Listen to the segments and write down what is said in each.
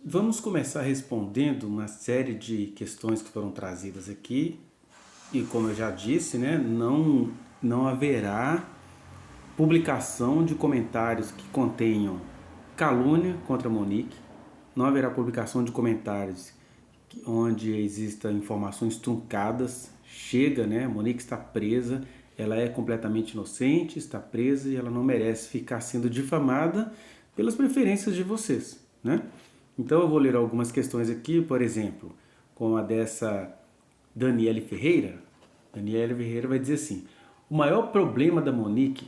Vamos começar respondendo uma série de questões que foram trazidas aqui. E como eu já disse, né, não haverá publicação de comentários que contenham calúnia contra a Monique. Não haverá publicação de comentários onde existam informações truncadas. Chega, né? A Monique está presa, ela é completamente inocente, está presa e ela não merece ficar sendo difamada pelas preferências de vocês, né? Então eu vou ler algumas questões aqui, por exemplo, como a dessa Daniele Ferreira. Daniele Ferreira vai dizer assim: o maior problema da Monique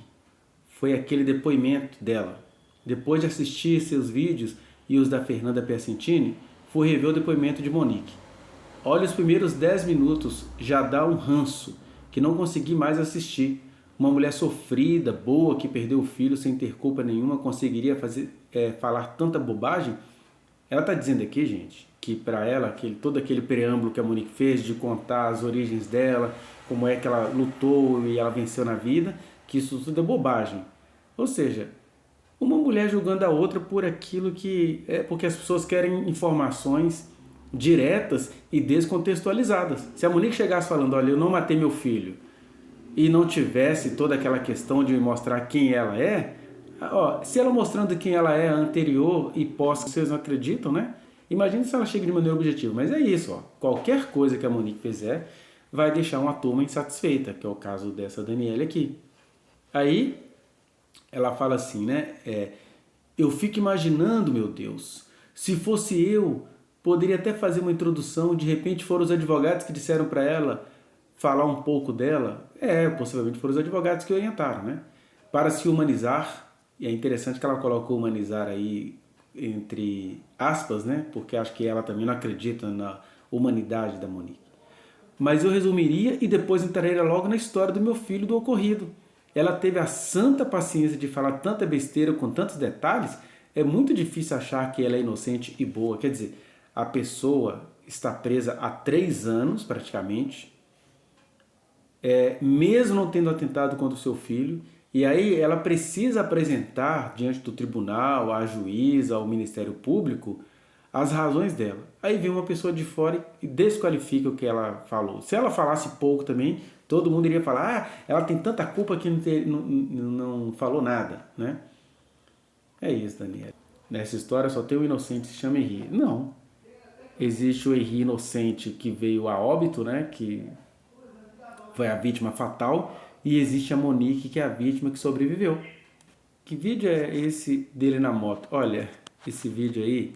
foi aquele depoimento dela. Depois de assistir seus vídeos e os da Fernanda Piacentini, fui rever o depoimento de Monique. Olha, os primeiros 10 minutos já dá um ranço, que não consegui mais assistir. Uma mulher sofrida, boa, que perdeu o filho sem ter culpa nenhuma, conseguiria falar tanta bobagem? Ela está dizendo aqui, gente, que para ela, todo aquele preâmbulo que a Monique fez de contar as origens dela, como é que ela lutou e ela venceu na vida, que isso tudo é bobagem. Ou seja, uma mulher julgando a outra por aquilo que é porque as pessoas querem informações diretas e descontextualizadas. Se a Monique chegasse falando, olha, eu não matei meu filho, e não tivesse toda aquela questão de mostrar quem ela é, ó, se ela mostrando quem ela é anterior e pós, vocês não acreditam, né? Imagina se ela chega de maneira objetiva. Mas é isso, ó. Qualquer coisa que a Monique fizer vai deixar uma turma insatisfeita, que é o caso dessa Daniela aqui. Aí ela fala assim, né? Eu fico imaginando, meu Deus, se fosse eu, poderia até fazer uma introdução, de repente foram os advogados que disseram para ela falar um pouco dela. Possivelmente foram os advogados que orientaram, né? Para se humanizar, e é interessante que ela colocou humanizar aí entre aspas, né? Porque acho que ela também não acredita na humanidade da Monique. Mas eu resumiria e depois entraria logo na história do meu filho do ocorrido. Ela teve a santa paciência de falar tanta besteira com tantos detalhes, é muito difícil achar que ela é inocente e boa. Quer dizer, a pessoa está presa há 3 anos, praticamente, mesmo não tendo atentado contra o seu filho, e aí ela precisa apresentar diante do tribunal, à juíza, ao Ministério Público, as razões dela. Aí vem uma pessoa de fora e desqualifica o que ela falou. Se ela falasse pouco também, todo mundo iria falar, ela tem tanta culpa que não falou nada, né? É isso, Daniela. Nessa história só tem o inocente que se chama Henri. Não. Existe o Henri inocente que veio a óbito, né? Que foi a vítima fatal. E existe a Monique, que é a vítima que sobreviveu. Que vídeo é esse dele na moto? Olha, esse vídeo aí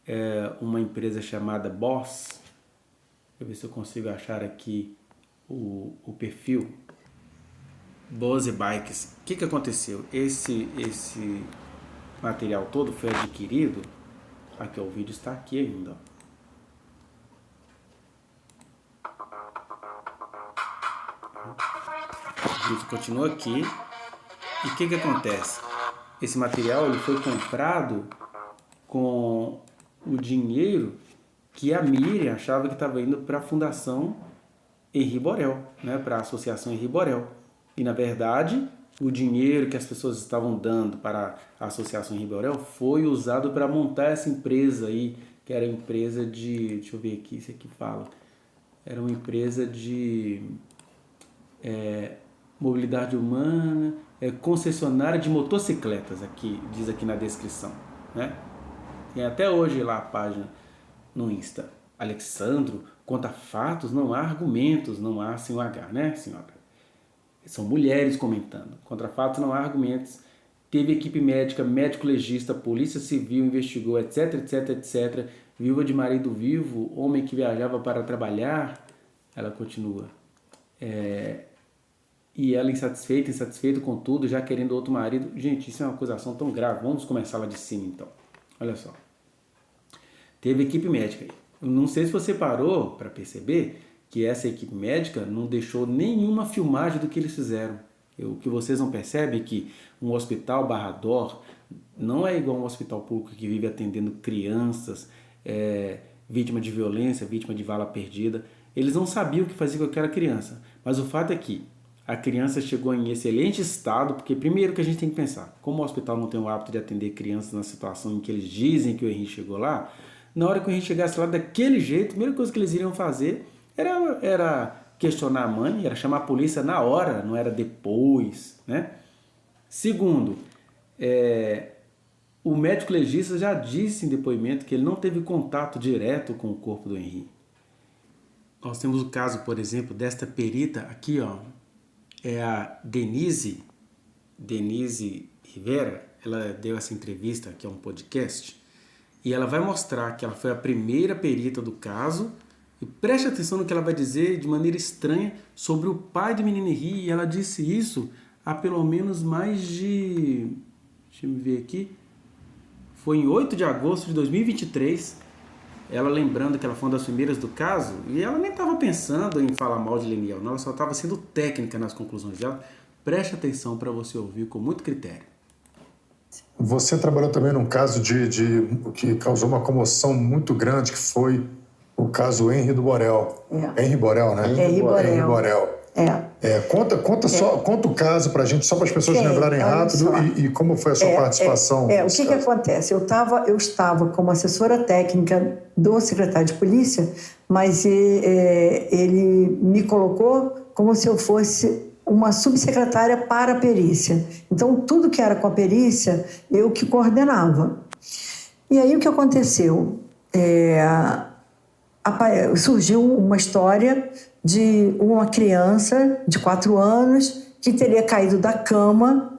é uma empresa chamada Boss. Deixa eu ver se eu consigo achar aqui o perfil. Boss Bikes. O que aconteceu? Esse material todo foi adquirido. Aqui, ó, o vídeo está aqui ainda. O vídeo continua aqui. E o que acontece? Esse material ele foi comprado com o dinheiro que a Miriam achava que estava indo para a Fundação Henri Borel, né, para a Associação Henri Borel. E, na verdade, o dinheiro que as pessoas estavam dando para a Associação Henri Borel foi usado para montar essa empresa aí, que era a empresa de... Deixa eu ver aqui, isso aqui fala. Era uma empresa de mobilidade humana, concessionária de motocicletas, aqui, diz aqui na descrição, né? Tem até hoje lá a página no Insta. Alexandro, conta fatos, não há argumentos, não há sem o H, né, senhora? São mulheres comentando. Contra fatos não há argumentos. Teve equipe médica, médico legista, polícia civil investigou, etc, etc, etc. Viúva de marido vivo, homem que viajava para trabalhar. Ela continua. E ela insatisfeita com tudo, já querendo outro marido. Gente, isso é uma acusação tão grave. Vamos começar lá de cima, então. Olha só. Teve equipe médica. Eu não sei se você parou para perceber que essa equipe médica não deixou nenhuma filmagem do que eles fizeram. O que vocês não percebem é que um hospital Barrador não é igual a um hospital público que vive atendendo crianças, vítima de violência, vítima de bala perdida. Eles não sabiam o que fazer com aquela criança. Mas o fato é que a criança chegou em excelente estado, porque primeiro que a gente tem que pensar, como o hospital não tem o hábito de atender crianças na situação em que eles dizem que o Henrique chegou lá, na hora que o Henrique chegasse lá daquele jeito, a primeira coisa que eles iriam fazer era questionar a mãe, era chamar a polícia na hora, não era depois, né? Segundo, o médico legista já disse em depoimento que ele não teve contato direto com o corpo do Henrique. Nós temos o caso, por exemplo, desta perita aqui, ó, é a Denise Rivera. Ela deu essa entrevista, que é um podcast, e ela vai mostrar que ela foi a primeira perita do caso, e preste atenção no que ela vai dizer de maneira estranha sobre o pai do menino Henrique, e ela disse isso há pelo menos mais de... deixa eu ver aqui... foi em 8 de agosto de 2023, ela lembrando que ela foi uma das primeiras do caso, e ela nem estava pensando em falar mal de Leniel, não, ela só estava sendo técnica nas conclusões dela. Preste atenção para você ouvir com muito critério. Você trabalhou também num caso que causou uma comoção muito grande, que foi o caso Henri do Borel. Henri Borel, né? Henri Borel. Conta o caso pra gente, só para as pessoas lembrarem rápido e como foi a sua participação. O que acontece? Eu estava como assessora técnica do secretário de polícia, mas ele me colocou como se eu fosse uma subsecretária para a perícia. Então, tudo que era com a perícia, eu que coordenava. E aí, o que aconteceu? Surgiu uma história de uma criança de 4 anos que teria caído da cama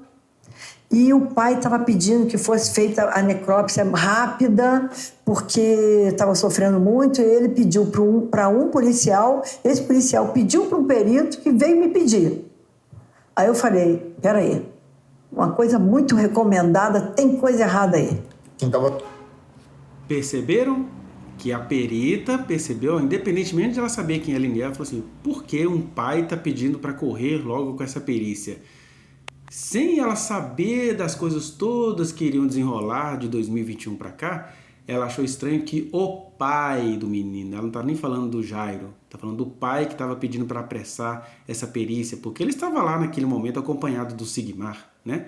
e o pai estava pedindo que fosse feita a necrópsia rápida porque estava sofrendo muito, e ele pediu para um policial, esse policial pediu para um perito que veio me pedir. Aí eu falei, peraí, uma coisa muito recomendada, tem coisa errada aí. Perceberam? Que a perita percebeu, independentemente de ela saber quem é a Leniel, ela falou assim, por que um pai está pedindo para correr logo com essa perícia? Sem ela saber das coisas todas que iriam desenrolar de 2021 para cá, ela achou estranho que o pai do menino, ela não está nem falando do Jairo, está falando do pai que estava pedindo para apressar essa perícia, porque ele estava lá naquele momento acompanhado do Sigmar, né?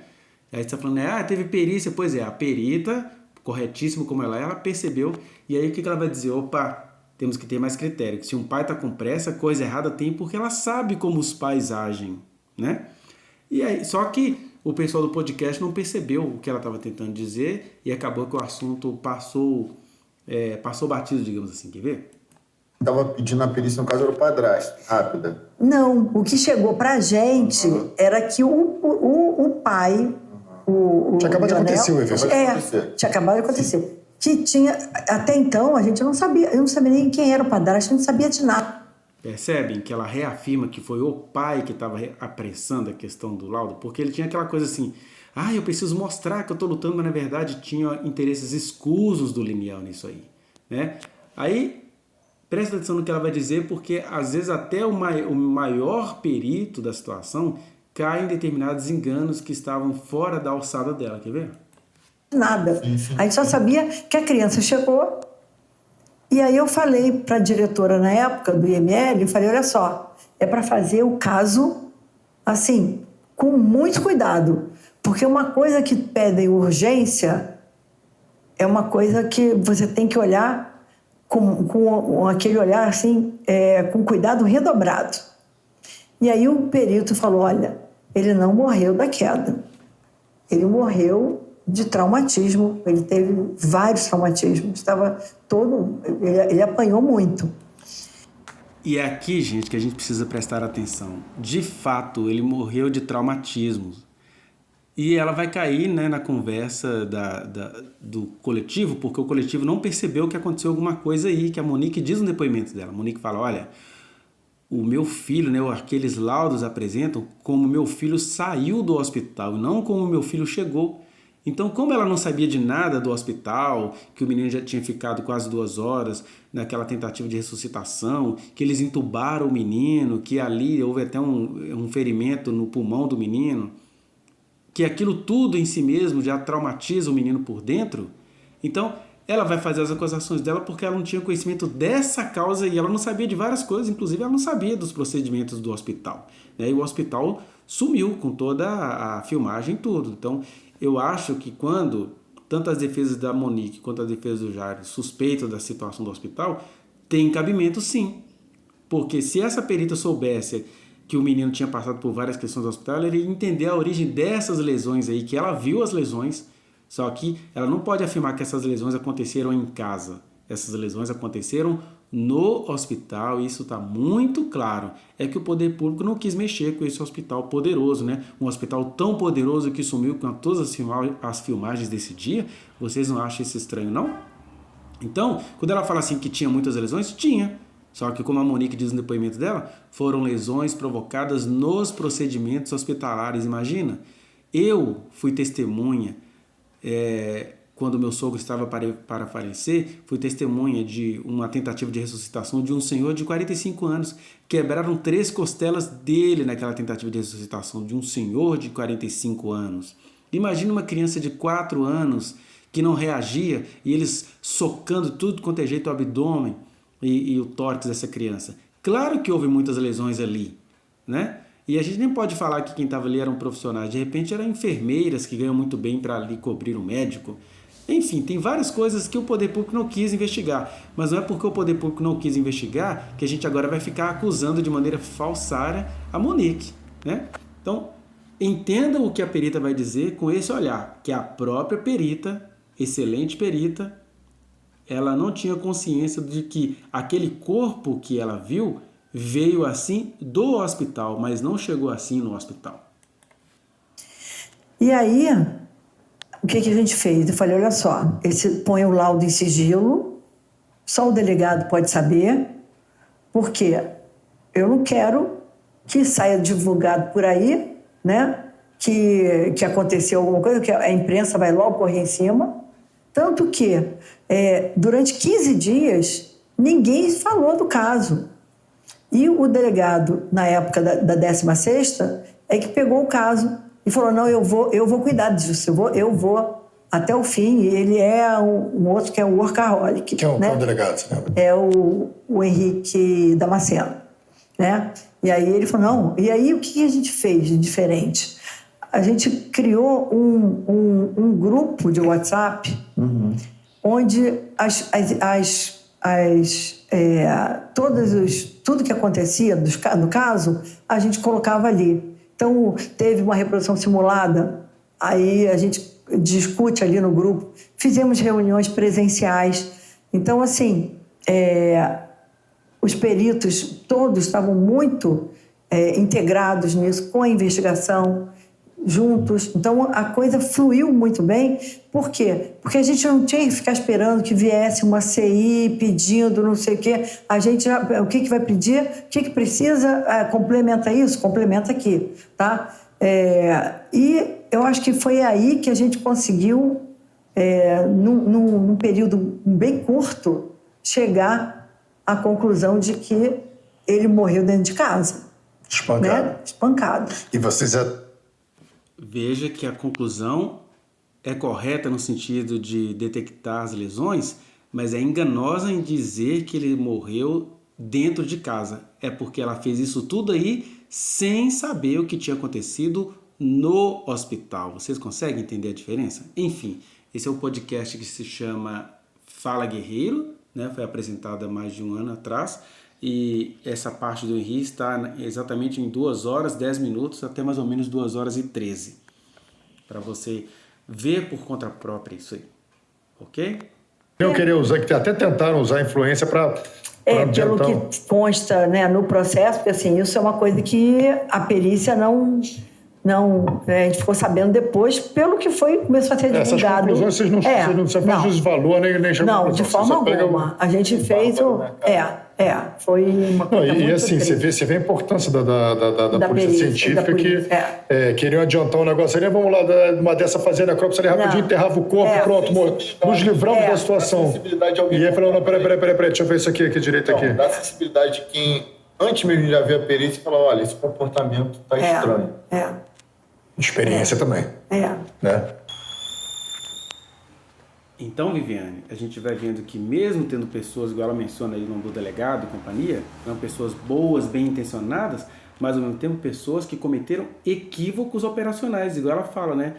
Aí você está falando, teve perícia, pois é, a perita, corretíssimo como ela percebeu, e aí o que ela vai dizer? Opa, temos que ter mais critério, que se um pai está com pressa, coisa errada tem, porque ela sabe como os pais agem, né? E aí, só que o pessoal do podcast não percebeu o que ela estava tentando dizer, e acabou que o assunto passou batido, digamos assim, quer ver? Estava pedindo a perícia, no caso era o padrasto, rápida. Não, o que chegou pra gente era que o pai... Tinha acabado de acontecer o evento. Tinha acabado de acontecer. Que tinha, até então, a gente não sabia, eu não sabia nem quem era o padrasto, a gente não sabia de nada. Percebem que ela reafirma que foi o pai que estava apressando a questão do laudo? Porque ele tinha aquela coisa assim, eu preciso mostrar que eu estou lutando, mas na verdade tinha interesses escusos do Leniel nisso aí, né? Aí, presta atenção no que ela vai dizer, porque às vezes até o maior perito da situação cai em determinados enganos que estavam fora da alçada dela, quer ver? Nada. A gente só sabia que a criança chegou, e aí eu falei para a diretora na época do IML, eu falei, olha só, é para fazer o caso, assim, com muito cuidado, porque uma coisa que pedem urgência é uma coisa que você tem que olhar com aquele olhar, assim, com cuidado redobrado. E aí o perito falou, olha, ele não morreu da queda, ele morreu de traumatismo, ele teve vários traumatismos, ele apanhou muito. E é aqui, gente, que a gente precisa prestar atenção. De fato, ele morreu de traumatismos. E ela vai cair, né, na conversa do coletivo, porque o coletivo não percebeu que aconteceu alguma coisa aí, que a Monique diz no depoimento dela. A Monique fala, olha, o meu filho, né, aqueles laudos apresentam como meu filho saiu do hospital, não como meu filho chegou. Então, como ela não sabia de nada do hospital, que o menino já tinha ficado quase 2 horas naquela tentativa de ressuscitação, que eles entubaram o menino, que ali houve até um ferimento no pulmão do menino, que aquilo tudo em si mesmo já traumatiza o menino por dentro, então ela vai fazer as acusações dela porque ela não tinha conhecimento dessa causa e ela não sabia de várias coisas, inclusive ela não sabia dos procedimentos do hospital, né? E o hospital sumiu com toda a filmagem e tudo. Então, eu acho que quando tanto as defesas da Monique quanto a defesa do Jairo suspeitam da situação do hospital, tem cabimento sim. Porque se essa perita soubesse que o menino tinha passado por várias questões do hospital, ela iria entender a origem dessas lesões aí, que ela viu as lesões, só que ela não pode afirmar que essas lesões aconteceram em casa. Essas lesões aconteceram no hospital, e isso está muito claro. É que o poder público não quis mexer com esse hospital poderoso, né? Um hospital tão poderoso que sumiu com todas as filmagens desse dia. Vocês não acham isso estranho, não? Então, quando ela fala assim que tinha muitas lesões, tinha. Só que, como a Monique diz no depoimento dela, foram lesões provocadas nos procedimentos hospitalares. Imagina, eu fui testemunha, quando meu sogro estava para falecer, fui testemunha de uma tentativa de ressuscitação de um senhor de 45 anos. Quebraram 3 costelas dele naquela tentativa de ressuscitação de um senhor de 45 anos. Imagina uma criança de 4 anos que não reagia e eles socando tudo quanto é jeito o abdômen e o tórax dessa criança. Claro que houve muitas lesões ali, né? E a gente nem pode falar que quem estava ali eram profissionais. De repente eram enfermeiras que ganham muito bem para ali cobrir o médico. Enfim, tem várias coisas que o poder público não quis investigar. Mas não é porque o poder público não quis investigar que a gente agora vai ficar acusando de maneira falsária a Monique, né? Então, entenda o que a perita vai dizer com esse olhar, que a própria perita, excelente perita, ela não tinha consciência de que aquele corpo que ela viu veio assim do hospital, mas não chegou assim no hospital. E aí, o que a gente fez? Eu falei, olha só, ele põe o laudo em sigilo, só o delegado pode saber, porque eu não quero que saia divulgado por aí, né, que aconteceu alguma coisa, que a imprensa vai logo correr em cima. Tanto que, durante 15 dias, ninguém falou do caso. E o delegado, na época da 16ª, é que pegou o caso e falou, não, eu vou cuidar disso, eu vou até o fim. E ele é um outro que é o workaholic. Que é o, né? Qual delegado, você lembra? É o Henrique Damasceno, né? E aí ele falou, não, e aí o que a gente fez de diferente? A gente criou um grupo de WhatsApp, onde tudo que acontecia no caso, a gente colocava ali. Então, teve uma reprodução simulada, aí a gente discute ali no grupo. Fizemos reuniões presenciais. Então, assim, os peritos todos estavam muito integrados nisso, com a investigação, juntos. Então, a coisa fluiu muito bem. Por quê? Porque a gente não tinha que ficar esperando que viesse uma CI pedindo não sei o quê. A gente o que vai pedir? O que precisa? Complementa isso? Complementa aqui, tá? E eu acho que foi aí que a gente conseguiu, num período bem curto, chegar à conclusão de que ele morreu dentro de casa. Espancado. Né? Espancado. E vocês Veja que a conclusão é correta no sentido de detectar as lesões, mas é enganosa em dizer que ele morreu dentro de casa. É porque ela fez isso tudo aí sem saber o que tinha acontecido no hospital. Vocês conseguem entender a diferença? Enfim, esse é o podcast que se chama Fala Guerreiro, né? Foi apresentado há mais de um ano atrás. E essa parte do Henrique está exatamente em 2 horas, 10 minutos, até mais ou menos 2 horas e 13. Para você ver por conta própria isso aí. Ok? eu queria usar, que até tentaram usar a influência para pelo que consta, né, no processo, porque assim, isso é uma coisa que a perícia não a gente ficou sabendo depois, pelo que começou a ser divulgado. Essas conclusões vocês não fez juízo de valor, nem chamam. Não, de forma alguma. A gente fez o... foi uma coisa muito... E assim, triste. você vê a importância da polícia científica, que queriam adiantar um negócio ali, vamos lá, uma dessa fazer necrópsia ali rapidinho, enterrava o corpo, pronto, nos livramos da situação. E aí falou, não, peraí, deixa eu ver isso aqui direito aqui. Dá sensibilidade de quem, antes mesmo de já ver a perícia, fala, olha, esse comportamento tá estranho. Experiência também. Né? Então, Viviane, a gente vai vendo que mesmo tendo pessoas, igual ela menciona aí no nome do delegado e companhia, são pessoas boas, bem intencionadas, mas ao mesmo tempo pessoas que cometeram equívocos operacionais, igual ela fala, né?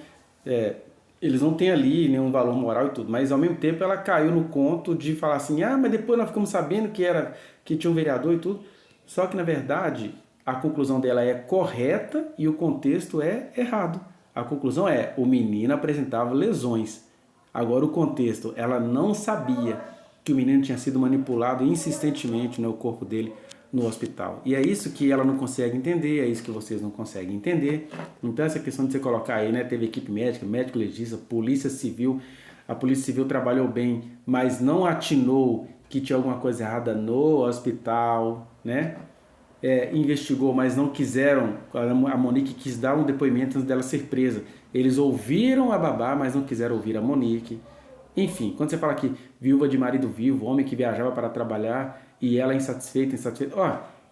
Eles não têm ali nenhum valor moral e tudo, mas ao mesmo tempo ela caiu no conto de falar assim, mas depois nós ficamos sabendo que tinha um vereador e tudo. Só que na verdade a conclusão dela é correta e o contexto é errado. A conclusão é, o menino apresentava lesões. Agora o contexto, ela não sabia que o menino tinha sido manipulado insistentemente no corpo dele no hospital. E é isso que ela não consegue entender, é isso que vocês não conseguem entender. Então essa questão de você colocar aí, né, teve equipe médica, médico legista, polícia civil, a polícia civil trabalhou bem, mas não atinou que tinha alguma coisa errada no hospital, né? Investigou, mas não quiseram, a Monique quis dar um depoimento antes dela ser presa. Eles ouviram a babá, mas não quiseram ouvir a Monique. Enfim, quando você fala que viúva de marido vivo, homem que viajava para trabalhar e ela insatisfeita,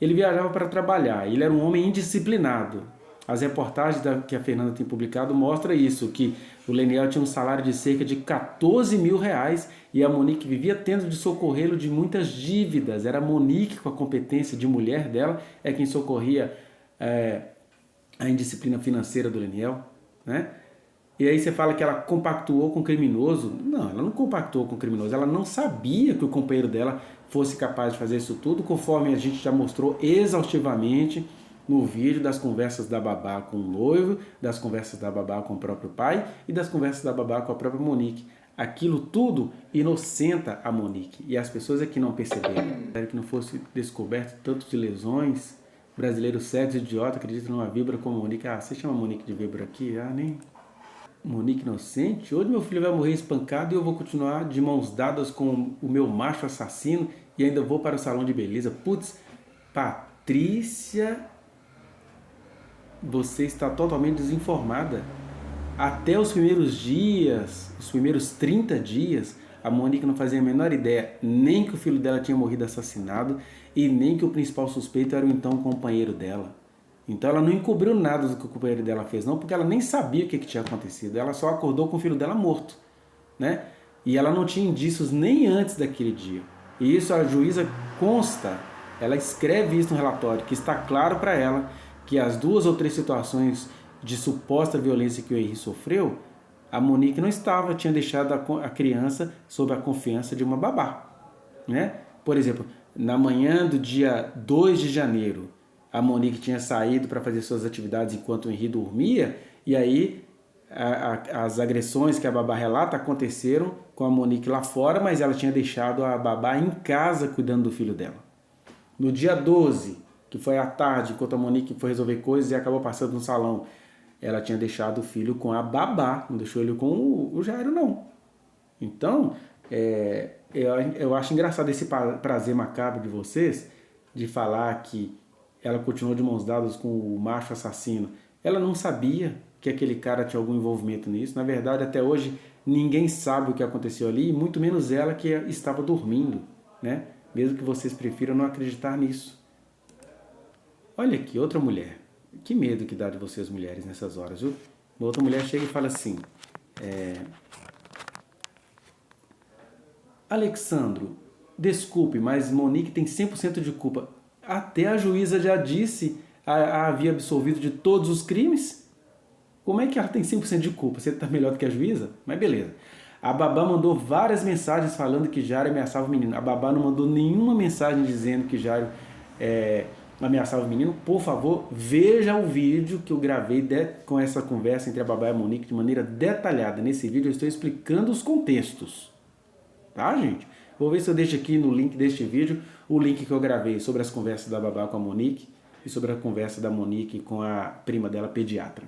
ele viajava para trabalhar, ele era um homem indisciplinado. As reportagens que a Fernanda tem publicado mostram isso, que o Leniel tinha um salário de cerca de 14 mil reais e a Monique vivia tendo de socorrê-lo de muitas dívidas. Era a Monique, com a competência de mulher dela, quem socorria a indisciplina financeira do Leniel, né? E aí você fala que ela compactuou com o criminoso. Não, ela não compactuou com o criminoso, ela não sabia que o companheiro dela fosse capaz de fazer isso tudo, conforme a gente já mostrou exaustivamente no vídeo das conversas da babá com o noivo, das conversas da babá com o próprio pai e das conversas da babá com a própria Monique. Aquilo tudo inocenta a Monique. E as pessoas que não perceberam, que não fosse descoberto tanto de lesões, brasileiro cego, idiota, acredita numa víbora como Monique. Você chama a Monique de víbora aqui? Nem... Monique inocente? Hoje meu filho vai morrer espancado e eu vou continuar de mãos dadas com o meu macho assassino e ainda vou para o salão de beleza. Putz, Patrícia... Você está totalmente desinformada. Até os primeiros dias, os primeiros 30 dias, a Monique não fazia a menor ideia nem que o filho dela tinha morrido assassinado e nem que o principal suspeito era o então companheiro dela. Então ela não encobriu nada do que o companheiro dela fez, não, porque ela nem sabia o que tinha acontecido. Ela só acordou com o filho dela morto, né? E ela não tinha indícios nem antes daquele dia. E isso a juíza consta, ela escreve isso no relatório, que está claro para ela que as 2 ou 3 situações de suposta violência que o Henri sofreu, a Monique não estava, tinha deixado a criança sob a confiança de uma babá, né? Por exemplo, na manhã do dia 2 de janeiro, a Monique tinha saído para fazer suas atividades enquanto o Henri dormia, e aí as agressões que a babá relata aconteceram com a Monique lá fora, mas ela tinha deixado a babá em casa cuidando do filho dela. No dia 12, que foi à tarde, enquanto a Monique foi resolver coisas e acabou passando no salão, ela tinha deixado o filho com a babá, não deixou ele com o Jairo, não. Então, eu acho engraçado esse prazer macabro de vocês, de falar que ela continuou de mãos dadas com o macho assassino. Ela não sabia que aquele cara tinha algum envolvimento nisso. Na verdade, até hoje, ninguém sabe o que aconteceu ali, e muito menos ela que estava dormindo, né? Mesmo que vocês prefiram não acreditar nisso. Olha aqui, outra mulher. Que medo que dá de vocês mulheres nessas horas, viu? Uma outra mulher chega e fala assim... Alexandro, desculpe, mas Monique tem 100% de culpa. Até a juíza já disse, a havia absolvido de todos os crimes. Como é que ela tem 100% de culpa? Você está melhor do que a juíza? Mas beleza. A babá mandou várias mensagens falando que Jairo ameaçava o menino. A babá não mandou nenhuma mensagem dizendo que Jairo... ameaçava o menino. Por favor, veja o vídeo que eu gravei com essa conversa entre a babá e a Monique de maneira detalhada. Nesse vídeo eu estou explicando os contextos. Tá, gente? Vou ver se eu deixo aqui no link deste vídeo o link que eu gravei sobre as conversas da babá com a Monique e sobre a conversa da Monique com a prima dela, pediatra.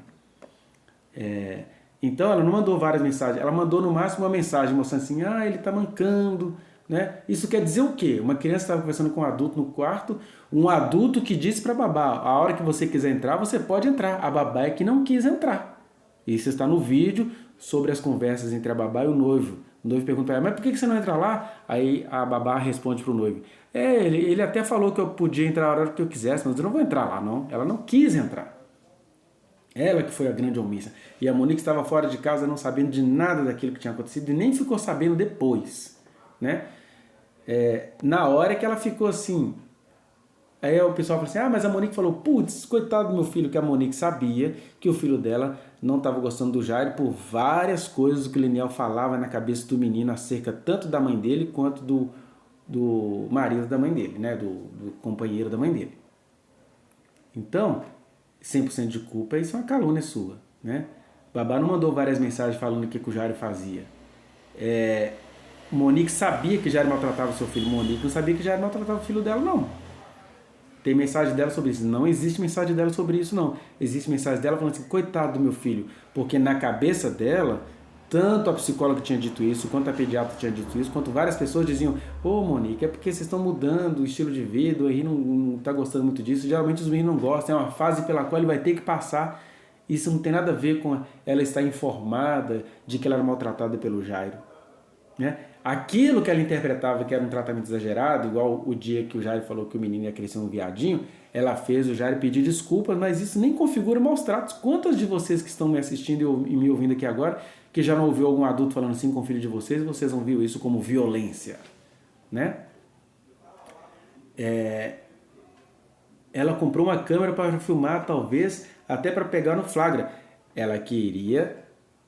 Então ela não mandou várias mensagens, ela mandou no máximo uma mensagem mostrando assim, ele tá mancando, né? Isso quer dizer o quê? Uma criança estava conversando com um adulto no quarto, um adulto que disse para a babá, a hora que você quiser entrar, você pode entrar. A babá é que não quis entrar. Isso está no vídeo sobre as conversas entre a babá e o noivo. O noivo pergunta para ela, mas por que você não entra lá? Aí a babá responde para o noivo, ele até falou que eu podia entrar a hora que eu quisesse, mas eu não vou entrar lá, não. Ela não quis entrar. Ela que foi a grande omissa. E a Monique estava fora de casa não sabendo de nada daquilo que tinha acontecido e nem ficou sabendo depois, né? Na hora que ela ficou assim... Aí o pessoal falou assim, mas a Monique falou, putz, coitado do meu filho, que a Monique sabia que o filho dela não estava gostando do Jairo por várias coisas que o Leniel falava na cabeça do menino acerca tanto da mãe dele quanto do marido da mãe dele, né? Do companheiro da mãe dele. Então, 100% de culpa, isso é uma calúnia sua, né? Babá não mandou várias mensagens falando o que o Jairo fazia. Monique sabia que Jairo maltratava o seu filho. Monique não sabia que Jairo maltratava o filho dela, não. Tem mensagem dela sobre isso? Não existe mensagem dela sobre isso, não. Existe mensagem dela falando assim, coitado do meu filho. Porque na cabeça dela, tanto a psicóloga tinha dito isso, quanto a pediatra tinha dito isso, quanto várias pessoas diziam, Monique, é porque vocês estão mudando o estilo de vida, o Henri não está gostando muito disso. Geralmente os meninos não gostam, é uma fase pela qual ele vai ter que passar. Isso não tem nada a ver com ela estar informada de que ela era maltratada pelo Jairo, né? Aquilo que ela interpretava que era um tratamento exagerado, igual o dia que o Jairo falou que o menino ia crescer um viadinho, ela fez o Jairo pedir desculpas, mas isso nem configura maus tratos. Quantos de vocês que estão me assistindo e me ouvindo aqui agora, que já não ouviu algum adulto falando assim com o filho de vocês não viram isso como violência, né? Ela comprou uma câmera para filmar, talvez, até para pegar no flagra. Ela queria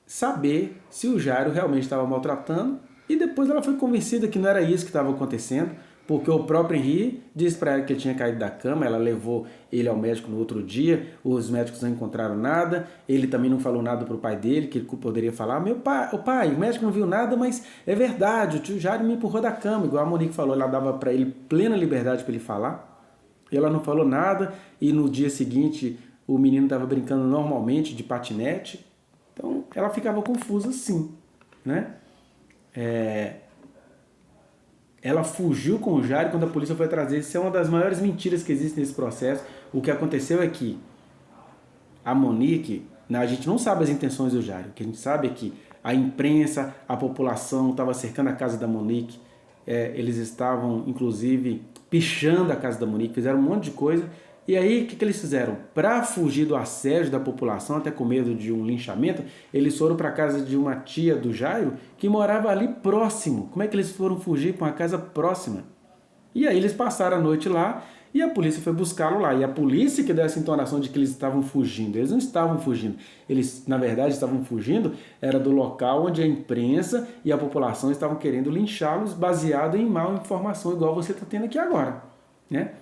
saber se o Jairo realmente estava maltratando. E depois ela foi convencida que não era isso que estava acontecendo, porque o próprio Henri disse para ela que ele tinha caído da cama, ela levou ele ao médico no outro dia, os médicos não encontraram nada, ele também não falou nada para o pai dele, que ele poderia falar, o médico não viu nada, mas é verdade, o tio Jairo me empurrou da cama, igual a Monique falou, ela dava para ele plena liberdade para ele falar, e ela não falou nada, e no dia seguinte o menino estava brincando normalmente de patinete, então ela ficava confusa sim, né? Ela fugiu com o Jairo quando a polícia foi trazer. Isso é uma das maiores mentiras que existe nesse processo. O que aconteceu é que a Monique, a gente não sabe as intenções do Jairo. O que a gente sabe é que a imprensa, a população estava cercando a casa da Monique. Eles estavam, inclusive, pichando a casa da Monique, fizeram um monte de coisa. E aí, o que eles fizeram? Para fugir do assédio da população, até com medo de um linchamento, eles foram para a casa de uma tia do Jairo que morava ali próximo. Como é que eles foram fugir para uma casa próxima? E aí eles passaram a noite lá e a polícia foi buscá-lo lá. E a polícia que deu essa entonação de que eles estavam fugindo. Eles não estavam fugindo. Eles, na verdade, estavam fugindo era do local onde a imprensa e a população estavam querendo linchá-los baseado em má informação, igual você está tendo aqui agora, né?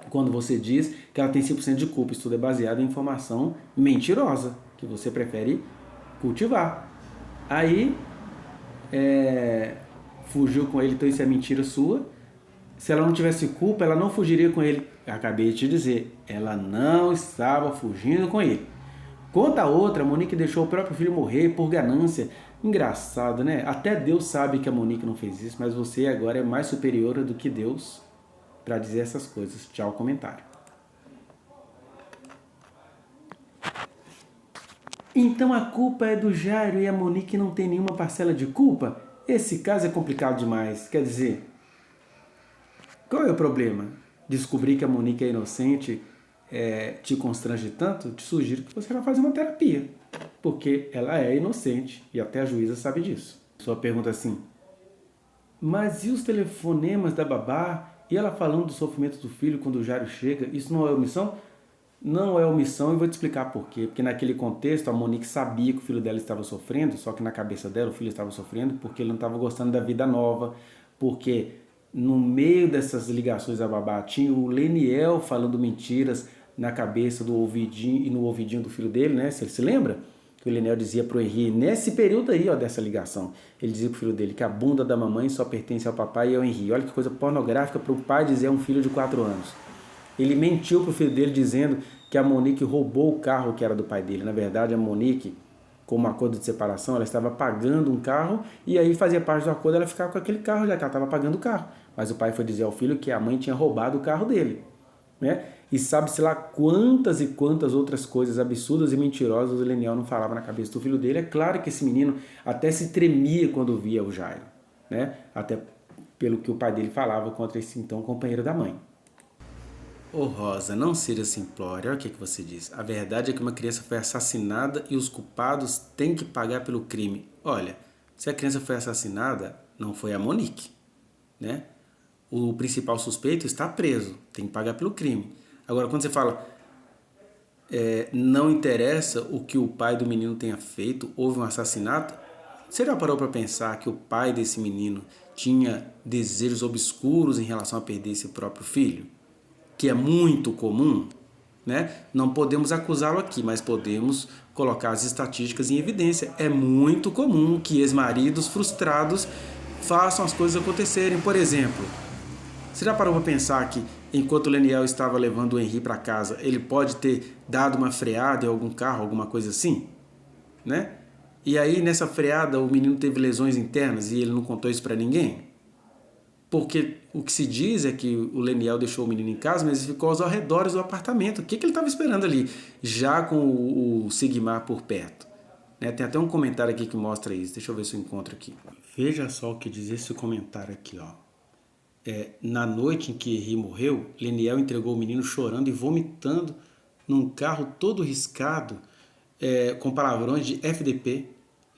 Quando você diz que ela tem 100% de culpa, isso tudo é baseado em informação mentirosa, que você prefere cultivar. Aí, fugiu com ele, então isso é mentira sua. Se ela não tivesse culpa, ela não fugiria com ele. Acabei de te dizer, ela não estava fugindo com ele. Conta a outra, a Monique deixou o próprio filho morrer por ganância. Engraçado, né? Até Deus sabe que a Monique não fez isso, mas você agora é mais superior do que Deus para dizer essas coisas. Tchau, comentário. Então a culpa é do Jairo e a Monique não tem nenhuma parcela de culpa? Esse caso é complicado demais. Quer dizer, qual é o problema? Descobrir que a Monique é inocente te constrange tanto? Te sugiro que você vá fazer uma terapia, porque ela é inocente e até a juíza sabe disso. Sua pergunta é assim, mas e os telefonemas da babá? E ela falando do sofrimento do filho quando o Jairo chega, isso não é omissão? Não é omissão e vou te explicar por quê. Porque naquele contexto a Monique sabia que o filho dela estava sofrendo, só que na cabeça dela o filho estava sofrendo porque ele não estava gostando da vida nova, porque no meio dessas ligações a babá tinha o Leniel falando mentiras na cabeça do ouvidinho e no ouvidinho do filho dele, né? Você se lembra? Que o Leniel dizia pro Henri, nesse período aí, ó, dessa ligação, ele dizia pro filho dele que a bunda da mamãe só pertence ao papai e ao Henri. Olha que coisa pornográfica pro pai dizer a um filho de 4 anos. Ele mentiu pro filho dele dizendo que a Monique roubou o carro que era do pai dele. Na verdade, a Monique, com um acordo de separação, ela estava pagando um carro e aí fazia parte do acordo ela ficava com aquele carro, já que ela estava pagando o carro. Mas o pai foi dizer ao filho que a mãe tinha roubado o carro dele, né? E sabe-se lá quantas e quantas outras coisas absurdas e mentirosas o Leniel não falava na cabeça do filho dele. É claro que esse menino até se tremia quando via o Jairo, né? Até pelo que o pai dele falava contra esse então companheiro da mãe. Ô Rosa, não seja simplória, olha o que você diz. A verdade é que uma criança foi assassinada e os culpados têm que pagar pelo crime. Olha, se a criança foi assassinada, não foi a Monique, né? O principal suspeito está preso, tem que pagar pelo crime. Agora, quando você fala, não interessa o que o pai do menino tenha feito, houve um assassinato, você já parou para pensar que o pai desse menino tinha desejos obscuros em relação a perder esse próprio filho? Que é muito comum, né? Não podemos acusá-lo aqui, mas podemos colocar as estatísticas em evidência. É muito comum que ex-maridos frustrados façam as coisas acontecerem. Por exemplo, você já parou para pensar que enquanto o Leniel estava levando o Henri para casa, ele pode ter dado uma freada em algum carro, alguma coisa assim, né? E aí nessa freada o menino teve lesões internas e ele não contou isso para ninguém? Porque o que se diz é que o Leniel deixou o menino em casa, mas ele ficou aos arredores do apartamento. O que ele estava esperando ali, já com o Sigmar por perto? Né? Tem até um comentário aqui que mostra isso. Deixa eu ver se eu encontro aqui. Veja só o que diz esse comentário aqui, ó. Na noite em que Henri morreu, Leniel entregou o menino chorando e vomitando num carro todo riscado, com palavrões de FDP.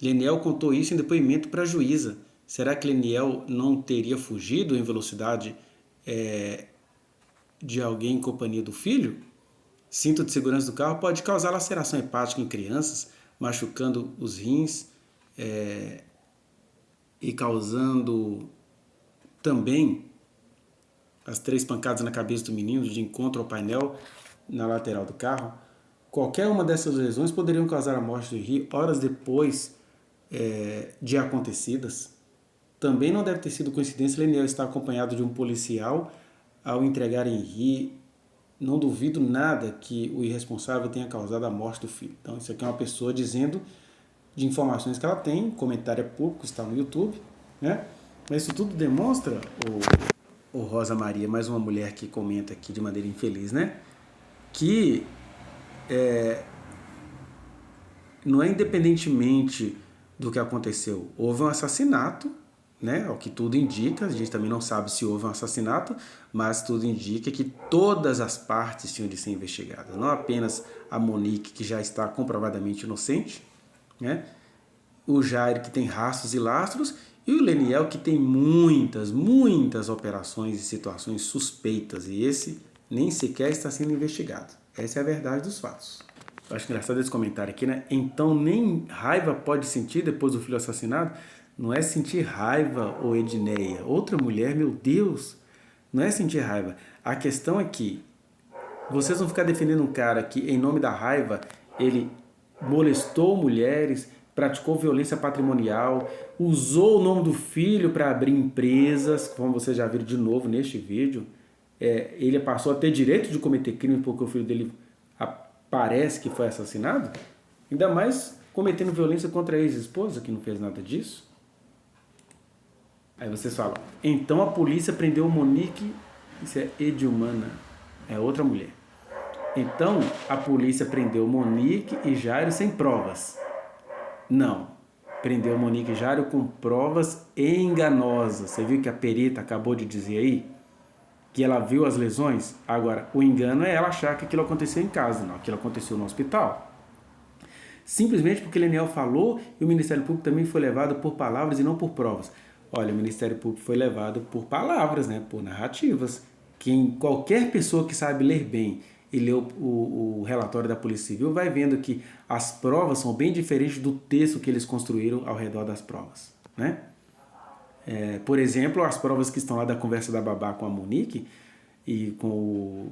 Leniel contou isso em depoimento para a juíza. Será que Leniel não teria fugido em velocidade de alguém em companhia do filho? Cinto de segurança do carro pode causar laceração hepática em crianças, machucando os rins e causando também as 3 pancadas na cabeça do menino de encontro ao painel na lateral do carro. Qualquer uma dessas lesões poderiam causar a morte do Henri horas depois de acontecidas. Também não deve ter sido coincidência Leniel estar acompanhado de um policial ao entregar Henri. Não duvido nada que o irresponsável tenha causado a morte do filho. Então isso aqui é uma pessoa dizendo de informações que ela tem, comentário é público, está no YouTube, né? Mas isso tudo demonstra, o Rosa Maria, mais uma mulher que comenta aqui de maneira infeliz, né? Que não é independentemente do que aconteceu. Houve um assassinato, né? O que tudo indica, a gente também não sabe se houve um assassinato, mas tudo indica que todas as partes tinham de ser investigadas, não apenas a Monique, que já está comprovadamente inocente, né? O Jair, que tem rastros e lastros, e o Leniel, que tem muitas operações e situações suspeitas, e esse nem sequer está sendo investigado. Essa é a verdade dos fatos. Eu acho engraçado esse comentário aqui, né? Então nem raiva pode sentir depois do filho assassinado? Não é sentir raiva, ô Edneia. Outra mulher, meu Deus, não é sentir raiva. A questão é que vocês vão ficar defendendo um cara que, em nome da raiva, ele molestou mulheres, praticou violência patrimonial, usou o nome do filho para abrir empresas, como vocês já viram de novo neste vídeo. Ele passou a ter direito de cometer crime porque o filho dele parece que foi assassinado. Ainda mais cometendo violência contra a ex-esposa, que não fez nada disso. Aí vocês falam, então a polícia prendeu Monique, isso é Edilmana, é outra mulher. Então a polícia prendeu Monique e Jairo sem provas. Não, prendeu Monique e Jairo com provas enganosas. Você viu que a perita acabou de dizer aí? Que ela viu as lesões? Agora, o engano é ela achar que aquilo aconteceu em casa, não, aquilo aconteceu no hospital. Simplesmente porque Leniel falou e o Ministério Público também foi levado por palavras e não por provas. Olha, o Ministério Público foi levado por palavras, né, por narrativas. Qualquer pessoa que sabe ler bem e ler o relatório da Polícia Civil vai vendo que as provas são bem diferentes do texto que eles construíram ao redor das provas, né? Por exemplo, as provas que estão lá da conversa da babá com a Monique e com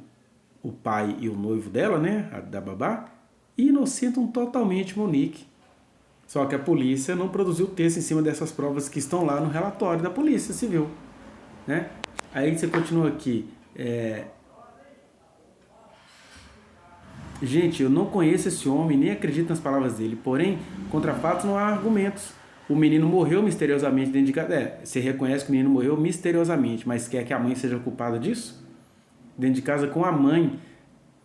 o pai e o noivo dela, né, da babá, inocentam totalmente Monique. Só que a polícia não produziu texto em cima dessas provas que estão lá no relatório da Polícia Civil, né? Aí você continua aqui. Gente, eu não conheço esse homem, nem acredito nas palavras dele. Porém, contra fatos não há argumentos. O menino morreu misteriosamente dentro de casa. Você reconhece que o menino morreu misteriosamente, mas quer que a mãe seja culpada disso? Dentro de casa com a mãe.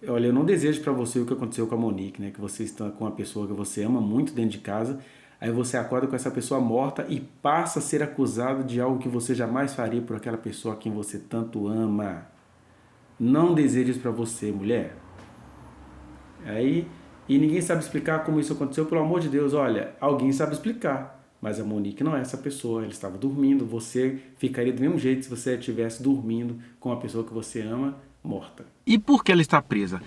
Olha, eu não desejo para você o que aconteceu com a Monique, né? Que você está com uma pessoa que você ama muito dentro de casa, aí você acorda com essa pessoa morta e passa a ser acusado de algo que você jamais faria por aquela pessoa a quem você tanto ama. não deseja isso para você, mulher. Aí, e ninguém sabe explicar como isso aconteceu, pelo amor de Deus, olha, alguém sabe explicar, mas a Monique não é essa pessoa, ela estava dormindo, você ficaria do mesmo jeito se você estivesse dormindo com a pessoa que você ama, morta. E por que ela está presa?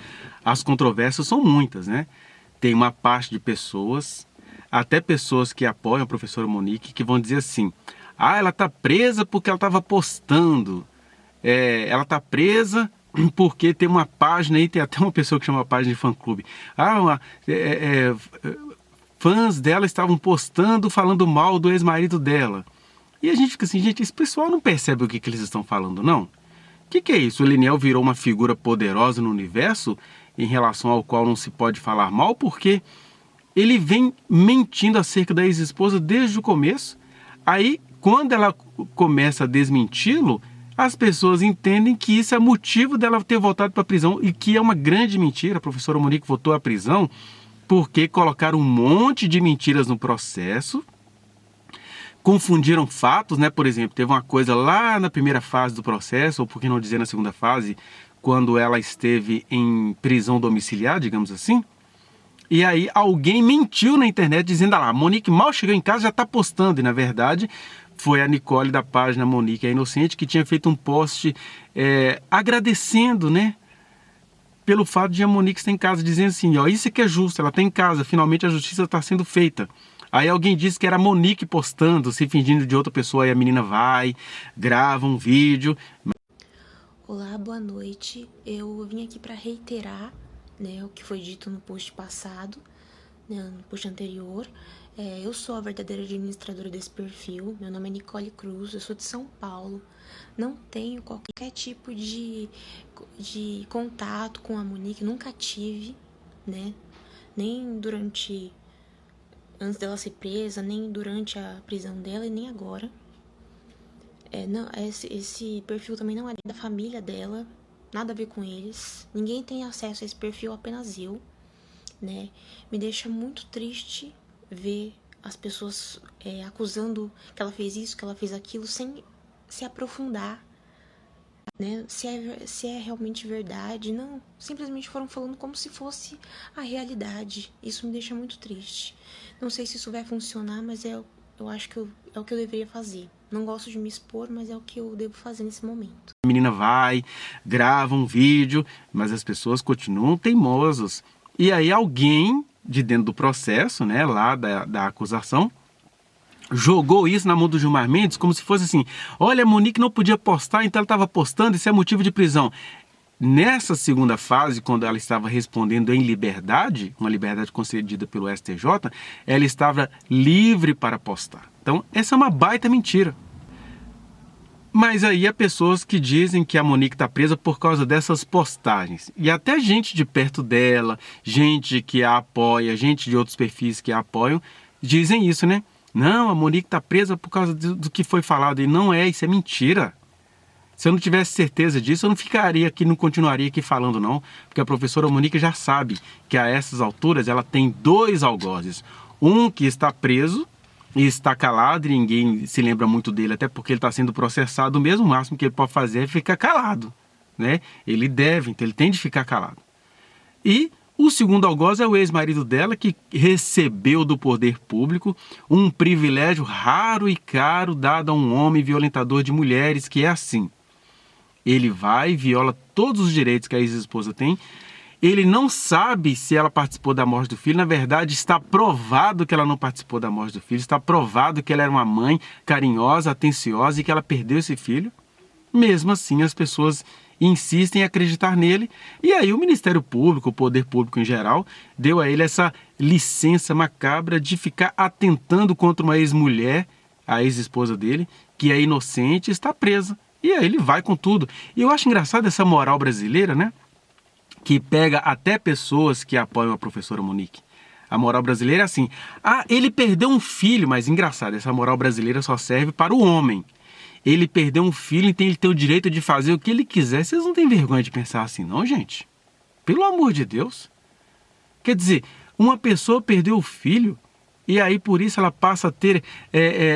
As controvérsias são muitas, né? Tem uma parte de pessoas, até pessoas que apoiam a professora Monique, que vão dizer assim, ela está presa porque ela estava postando, ela está presa porque tem uma página aí, tem até uma pessoa que chama a página de fã-clube. Fãs dela estavam postando, falando mal do ex-marido dela. E a gente fica assim, gente, esse pessoal não percebe o que eles estão falando, não? O que é isso? O Liniel virou uma figura poderosa no universo em relação ao qual não se pode falar mal, porque ele vem mentindo acerca da ex-esposa desde o começo. Aí, quando ela começa a desmenti-lo, as pessoas entendem que isso é motivo dela ter voltado para a prisão e que é uma grande mentira. A professora Monique voltou à prisão porque colocaram um monte de mentiras no processo, confundiram fatos, né? Por exemplo, teve uma coisa lá na primeira fase do processo, ou por que não dizer na segunda fase, quando ela esteve em prisão domiciliar, digamos assim. E aí alguém mentiu na internet dizendo, a Monique mal chegou em casa, já está postando. E na verdade foi a Nicole da página Monique é Inocente que tinha feito um post agradecendo, né? Pelo fato de a Monique estar em casa, dizendo assim, isso é que é justo, ela está em casa, finalmente a justiça está sendo feita. Aí alguém disse que era a Monique postando, se fingindo de outra pessoa, aí a menina vai, grava um vídeo. Olá, boa noite. Eu vim aqui para reiterar, né, o que foi dito no post passado, né, no post anterior. Eu sou a verdadeira administradora desse perfil, meu nome é Nicole Cruz, eu sou de São Paulo, não tenho qualquer tipo de contato com a Monique, nunca tive, né, nem antes dela ser presa, nem durante a prisão dela e nem agora. Esse perfil também não é da família dela, nada a ver com eles, ninguém tem acesso a esse perfil, apenas eu, né, me deixa muito triste ver as pessoas acusando que ela fez isso, que ela fez aquilo, sem se aprofundar, né? Se é realmente verdade. Não, simplesmente foram falando como se fosse a realidade. Isso me deixa muito triste. Não sei se isso vai funcionar, mas eu acho que é o que eu deveria fazer. Não gosto de me expor, mas é o que eu devo fazer nesse momento. A menina vai, grava um vídeo, mas as pessoas continuam teimosos. E aí alguém de dentro do processo, né, lá da acusação, jogou isso na mão do Gilmar Mendes como se fosse assim, olha, a Monique não podia postar, então ela estava postando, isso é motivo de prisão. Nessa segunda fase, quando ela estava respondendo em liberdade, uma liberdade concedida pelo STJ, ela estava livre para postar. Então, essa é uma baita mentira. Mas aí há pessoas que dizem que a Monique está presa por causa dessas postagens. E até gente de perto dela, gente que a apoia, gente de outros perfis que a apoiam, dizem isso, né? Não, a Monique está presa por causa do que foi falado. E não é, isso é mentira. Se eu não tivesse certeza disso, eu não ficaria aqui, não continuaria aqui falando não. Porque a professora Monique já sabe que a essas alturas ela tem 2 algozes. Um que está preso e está calado e ninguém se lembra muito dele, até porque ele está sendo processado mesmo, o máximo que ele pode fazer é ficar calado, né? Ele deve, então ele tem de ficar calado. E o segundo algoz é o ex-marido dela, que recebeu do poder público um privilégio raro e caro dado a um homem violentador de mulheres, que é assim. Ele vai e viola todos os direitos que a ex-esposa tem. Ele não sabe se ela participou da morte do filho. Na verdade, está provado que ela não participou da morte do filho. Está provado que ela era uma mãe carinhosa, atenciosa e que ela perdeu esse filho. Mesmo assim, as pessoas insistem em acreditar nele. E aí o Ministério Público, o Poder Público em geral, deu a ele essa licença macabra de ficar atentando contra uma ex-mulher, a ex-esposa dele, que é inocente e está presa. E aí ele vai com tudo. E eu acho engraçado essa moral brasileira, né? Que pega até pessoas que apoiam a professora Monique. A moral brasileira é assim, ele perdeu um filho, mas engraçado, essa moral brasileira só serve para o homem. Ele perdeu um filho, então ele tem o direito de fazer o que ele quiser. Vocês não têm vergonha de pensar assim não, gente? Pelo amor de Deus. Quer dizer, uma pessoa perdeu o filho E aí, por isso, ela passa a ter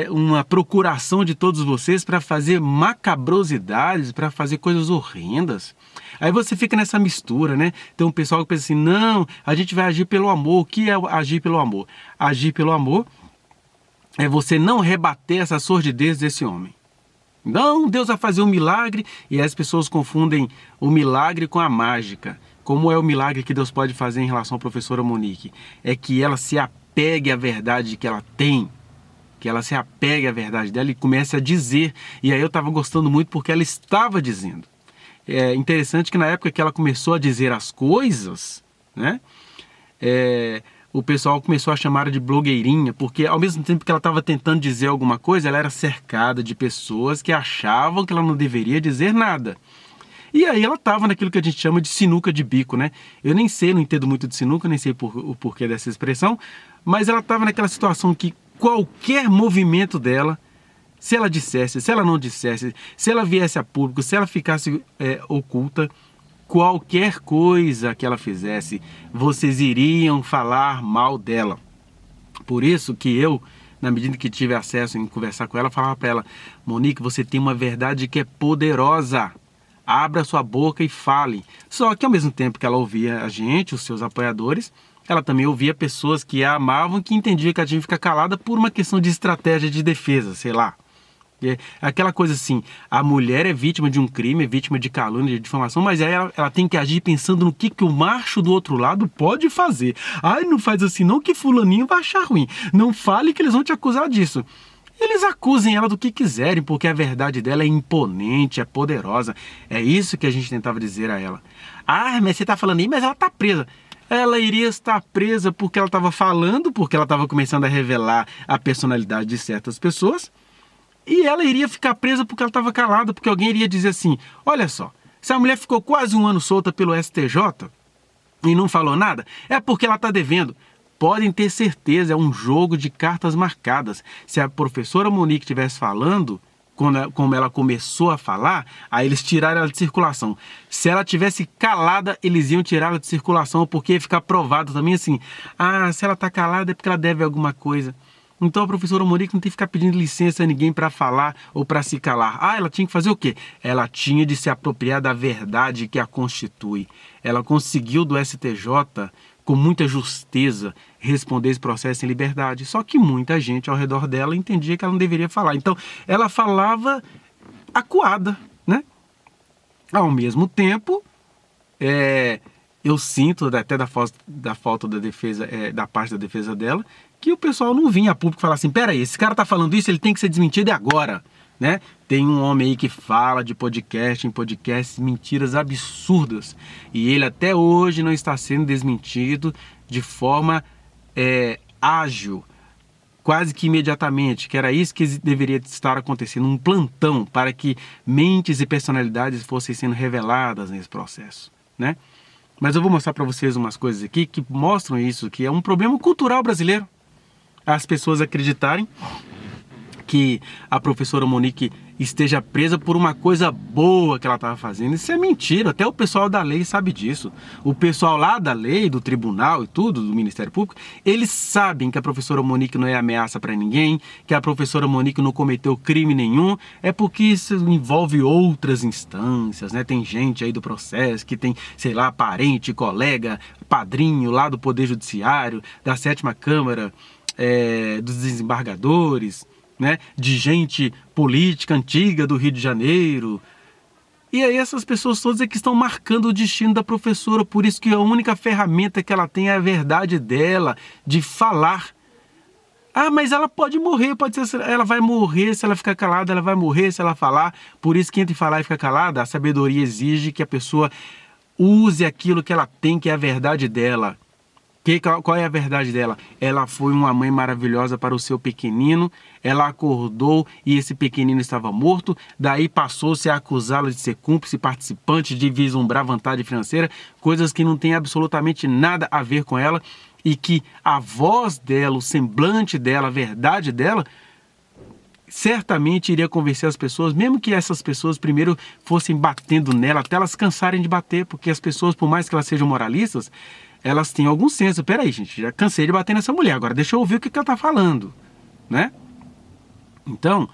uma procuração de todos vocês para fazer macabrosidades, para fazer coisas horrendas. Aí você fica nessa mistura, né? Tem um pessoal que pensa assim, não, a gente vai agir pelo amor. O que é agir pelo amor? Agir pelo amor é você não rebater essa sordidez desse homem. Não, Deus vai fazer um milagre, e as pessoas confundem o milagre com a mágica. Como é o milagre que Deus pode fazer em relação à professora Monique? É que ela se apegue à verdade que ela tem, que ela se apegue à verdade dela e comece a dizer. E aí eu estava gostando muito porque ela estava dizendo. É interessante que na época que ela começou a dizer as coisas, né? O pessoal começou a chamar ela de blogueirinha, porque ao mesmo tempo que ela estava tentando dizer alguma coisa, ela era cercada de pessoas que achavam que ela não deveria dizer nada. E aí ela estava naquilo que a gente chama de sinuca de bico, né? Eu nem sei, não entendo muito de sinuca, nem sei o porquê dessa expressão, mas ela estava naquela situação que qualquer movimento dela, se ela dissesse, se ela não dissesse, se ela viesse a público, se ela ficasse oculta, qualquer coisa que ela fizesse, vocês iriam falar mal dela. Por isso que eu, na medida que tive acesso em conversar com ela, falava para ela, Monique, você tem uma verdade que é poderosa. Abra sua boca e fale. Só que ao mesmo tempo que ela ouvia a gente, os seus apoiadores, ela também ouvia pessoas que a amavam, que entendiam que ela tinha que ficar calada por uma questão de estratégia de defesa, sei lá. Aquela coisa assim, a mulher é vítima de um crime, é vítima de calúnia, de difamação, mas aí ela tem que agir pensando no que o macho do outro lado pode fazer. Ai, não faz assim não que fulaninho vai achar ruim. Não fale que eles vão te acusar disso. Eles acusem ela do que quiserem, porque a verdade dela é imponente, é poderosa. É isso que a gente tentava dizer a ela. Ah, mas você está falando aí, mas ela está presa. Ela iria estar presa porque ela estava falando, porque ela estava começando a revelar a personalidade de certas pessoas. E ela iria ficar presa porque ela estava calada, porque alguém iria dizer assim, olha só, se a mulher ficou quase um ano solta pelo STJ e não falou nada, é porque ela está devendo. Podem ter certeza, é um jogo de cartas marcadas. Se a professora Monique estivesse falando, como ela começou a falar, aí eles tiraram ela de circulação. Se ela tivesse calada, eles iam tirar ela de circulação, porque ia ficar provado também assim, se ela está calada é porque ela deve alguma coisa. Então a professora Monique não tem que ficar pedindo licença a ninguém para falar ou para se calar. Ela tinha que fazer o quê? Ela tinha de se apropriar da verdade que a constitui. Ela conseguiu do STJ, com muita justeza, responder esse processo em liberdade. Só que muita gente ao redor dela entendia que ela não deveria falar. Então ela falava acuada, né? Ao mesmo tempo, eu sinto, até da falta da defesa, da parte da defesa dela, que o pessoal não vinha a público falar assim, peraí, esse cara tá falando isso, ele tem que ser desmentido agora, né? Tem um homem aí que fala de podcast, em podcasts, mentiras absurdas, e ele até hoje não está sendo desmentido de forma ágil, quase que imediatamente, que era isso que deveria estar acontecendo, um plantão para que mentes e personalidades fossem sendo reveladas nesse processo, né? Mas eu vou mostrar para vocês umas coisas aqui que mostram isso, que é um problema cultural brasileiro. As pessoas acreditarem que a professora Monique esteja presa por uma coisa boa que ela estava fazendo. Isso é mentira, até o pessoal da lei sabe disso. O pessoal lá da lei, do tribunal e tudo, do Ministério Público, eles sabem que a professora Monique não é ameaça para ninguém, que a professora Monique não cometeu crime nenhum, é porque isso envolve outras instâncias, né? Tem gente aí do processo que tem, sei lá, parente, colega, padrinho lá do Poder Judiciário, da 7ª Câmara, dos desembargadores, né, de gente política antiga do Rio de Janeiro. E aí essas pessoas todas é que estão marcando o destino da professora, por isso que a única ferramenta que ela tem é a verdade dela, de falar. Mas ela pode morrer, ela vai morrer se ela ficar calada, ela vai morrer se ela falar. Por isso que entre falar e ficar calada, a sabedoria exige que a pessoa use aquilo que ela tem, que é a verdade dela. Qual é a verdade dela? Ela foi uma mãe maravilhosa para o seu pequenino, ela acordou e esse pequenino estava morto, daí passou-se a acusá-la de ser cúmplice, participante, de vislumbrar vantagem financeira, coisas que não têm absolutamente nada a ver com ela, e que a voz dela, o semblante dela, a verdade dela, certamente iria convencer as pessoas, mesmo que essas pessoas primeiro fossem batendo nela, até elas cansarem de bater, porque as pessoas, por mais que elas sejam moralistas, elas têm algum senso. Peraí, gente, já cansei de bater nessa mulher, agora deixa eu ouvir o que ela tá falando, né? Então,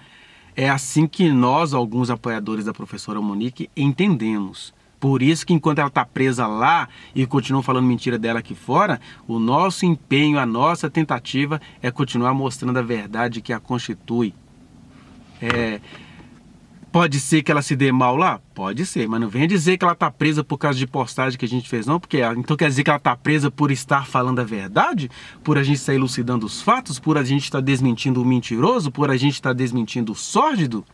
é assim que nós, alguns apoiadores da professora Monique, entendemos. Por isso que enquanto ela está presa lá e continua falando mentira dela aqui fora, o nosso empenho, a nossa tentativa é continuar mostrando a verdade que a constitui. Pode ser que ela se dê mal lá? Pode ser, mas não venha dizer que ela está presa por causa de postagem que a gente fez, não, porque então quer dizer que ela está presa por estar falando a verdade? Por a gente estar elucidando os fatos? Por a gente estar desmentindo o mentiroso? Por a gente estar desmentindo o sórdido?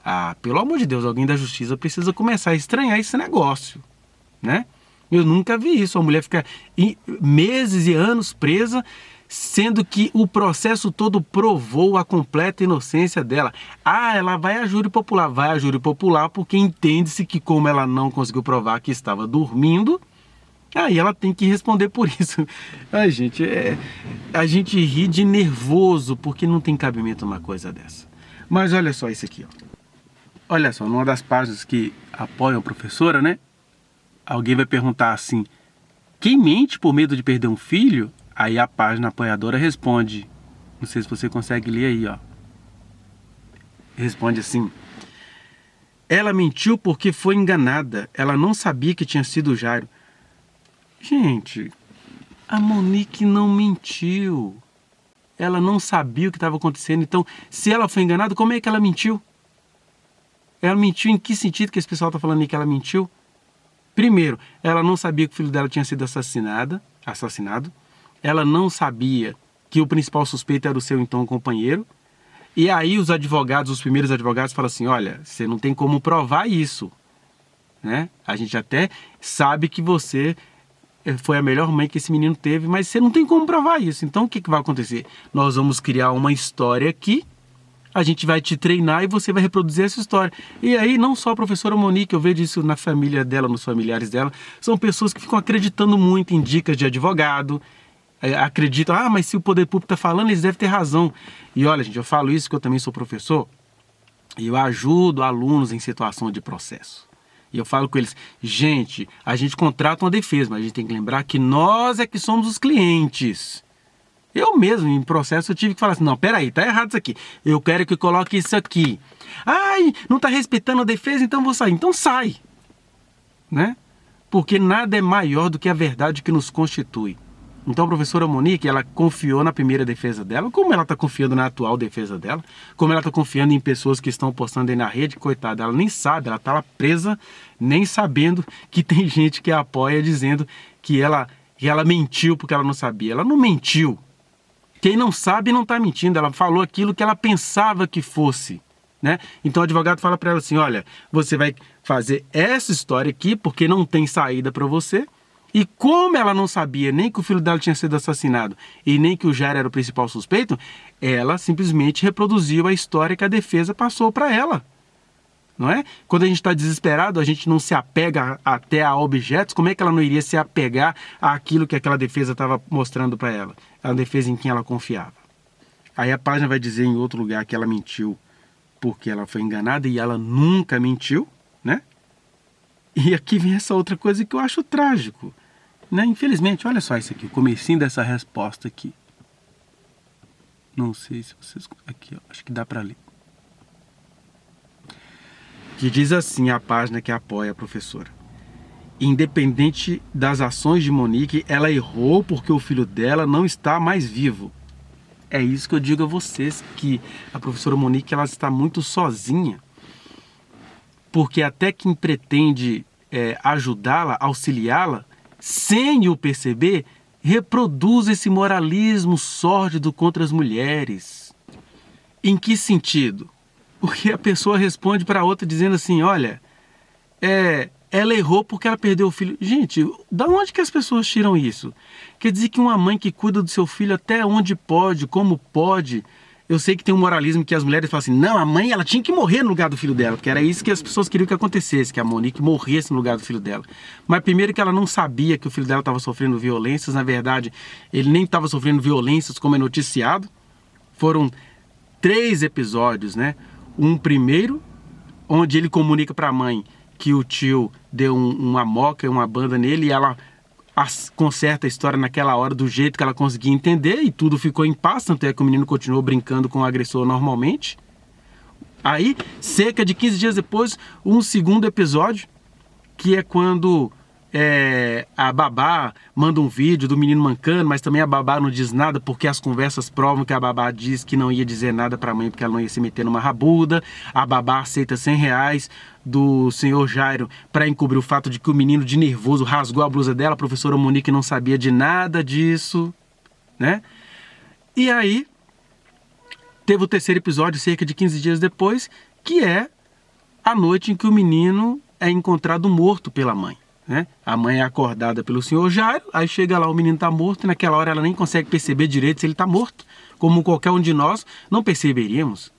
Ah, pelo amor de Deus, alguém da justiça precisa começar a estranhar esse negócio, né? Eu nunca vi isso, a mulher fica meses e anos presa, sendo que o processo todo provou a completa inocência dela. Ah, ela vai a júri popular. Vai a júri popular porque entende-se que como ela não conseguiu provar que estava dormindo, aí ela tem que responder por isso. Ai, gente, a gente ri de nervoso porque não tem cabimento uma coisa dessa. Mas olha só isso aqui, ó. Olha só, numa das páginas que apoiam a professora, né? Alguém vai perguntar assim, quem mente por medo de perder um filho? Aí a página apoiadora responde, não sei se você consegue ler aí, ó. Responde assim, ela mentiu porque foi enganada, ela não sabia que tinha sido o Jairo. Gente, a Monique não mentiu. Ela não sabia o que estava acontecendo, então se ela foi enganada, como é que ela mentiu? Ela mentiu em que sentido que esse pessoal está falando aí que ela mentiu? Primeiro, ela não sabia que o filho dela tinha sido assassinado. Ela não sabia que o principal suspeito era o seu então companheiro. E aí os primeiros advogados falam assim, olha, você não tem como provar isso, né? A gente até sabe que você foi a melhor mãe que esse menino teve, mas você não tem como provar isso. Então o que vai acontecer? Nós vamos criar uma história aqui, a gente vai te treinar e você vai reproduzir essa história. E aí não só a professora Monique, eu vejo isso na família dela, nos familiares dela, são pessoas que ficam acreditando muito em dicas de advogado, acreditam, mas se o poder público está falando, eles devem ter razão. E olha, gente, eu falo isso que eu também sou professor, e eu ajudo alunos em situação de processo. E eu falo com eles, gente, a gente contrata uma defesa, mas a gente tem que lembrar que nós é que somos os clientes. Eu mesmo, em processo, eu tive que falar assim, não, peraí, tá errado isso aqui. Eu quero que coloque isso aqui. Ai, não tá respeitando a defesa, então vou sair. Então sai, né? Porque nada é maior do que a verdade que nos constitui. Então a professora Monique, ela confiou na primeira defesa dela, como ela está confiando na atual defesa dela, como ela está confiando em pessoas que estão postando aí na rede, coitada, ela nem sabe, ela está lá presa, nem sabendo que tem gente que a apoia dizendo que ela mentiu porque ela não sabia. Ela não mentiu. Quem não sabe não está mentindo, ela falou aquilo que ela pensava que fosse, né? Então o advogado fala para ela assim, olha, você vai fazer essa história aqui porque não tem saída para você, e como ela não sabia nem que o filho dela tinha sido assassinado e nem que o Jairo era o principal suspeito, ela simplesmente reproduziu a história que a defesa passou para ela. Não é? Quando a gente está desesperado, a gente não se apega até a objetos, como é que ela não iria se apegar àquilo que aquela defesa estava mostrando para ela? A defesa em quem ela confiava. Aí a página vai dizer em outro lugar que ela mentiu porque ela foi enganada e ela nunca mentiu, né? E aqui vem essa outra coisa que eu acho trágico, né? Infelizmente, olha só isso aqui, o comecinho dessa resposta aqui. Não sei se vocês... Aqui, ó, acho que dá para ler. Que diz assim a página que apoia a professora. Independente das ações de Monique, ela errou porque o filho dela não está mais vivo. É isso que eu digo a vocês, que a professora Monique ela está muito sozinha. Porque até quem pretende ajudá-la, auxiliá-la, sem o perceber, reproduz esse moralismo sórdido contra as mulheres. Em que sentido? Porque a pessoa responde para a outra dizendo assim, olha, ela errou porque ela perdeu o filho. Gente, da onde que as pessoas tiram isso? Quer dizer que uma mãe que cuida do seu filho até onde pode, como pode. Eu sei que tem um moralismo que as mulheres falam assim, não, a mãe ela tinha que morrer no lugar do filho dela, porque era isso que as pessoas queriam que acontecesse, que a Monique morresse no lugar do filho dela. Mas primeiro que ela não sabia que o filho dela estava sofrendo violências, na verdade, ele nem estava sofrendo violências como é noticiado. Foram 3 episódios, né? Um primeiro, onde ele comunica para a mãe que o tio deu uma moca, uma banda nele, e ela conserta a história naquela hora do jeito que ela conseguia entender e tudo ficou em paz, tanto é que o menino continuou brincando com o agressor normalmente. Aí, cerca de 15 dias depois, um segundo episódio, que é quando a babá manda um vídeo do menino mancando, mas também a babá não diz nada porque as conversas provam que a babá diz que não ia dizer nada para a mãe porque ela não ia se meter numa rabuda. A babá aceita R$100 do senhor Jairo para encobrir o fato de que o menino de nervoso rasgou a blusa dela. A professora Monique não sabia de nada disso, né? E aí teve o terceiro episódio cerca de 15 dias depois, que é a noite em que o menino é encontrado morto pela mãe, né? A mãe é acordada pelo senhor Jairo, aí chega lá, o menino está morto, e naquela hora ela nem consegue perceber direito se ele está morto, como qualquer um de nós não perceberíamos.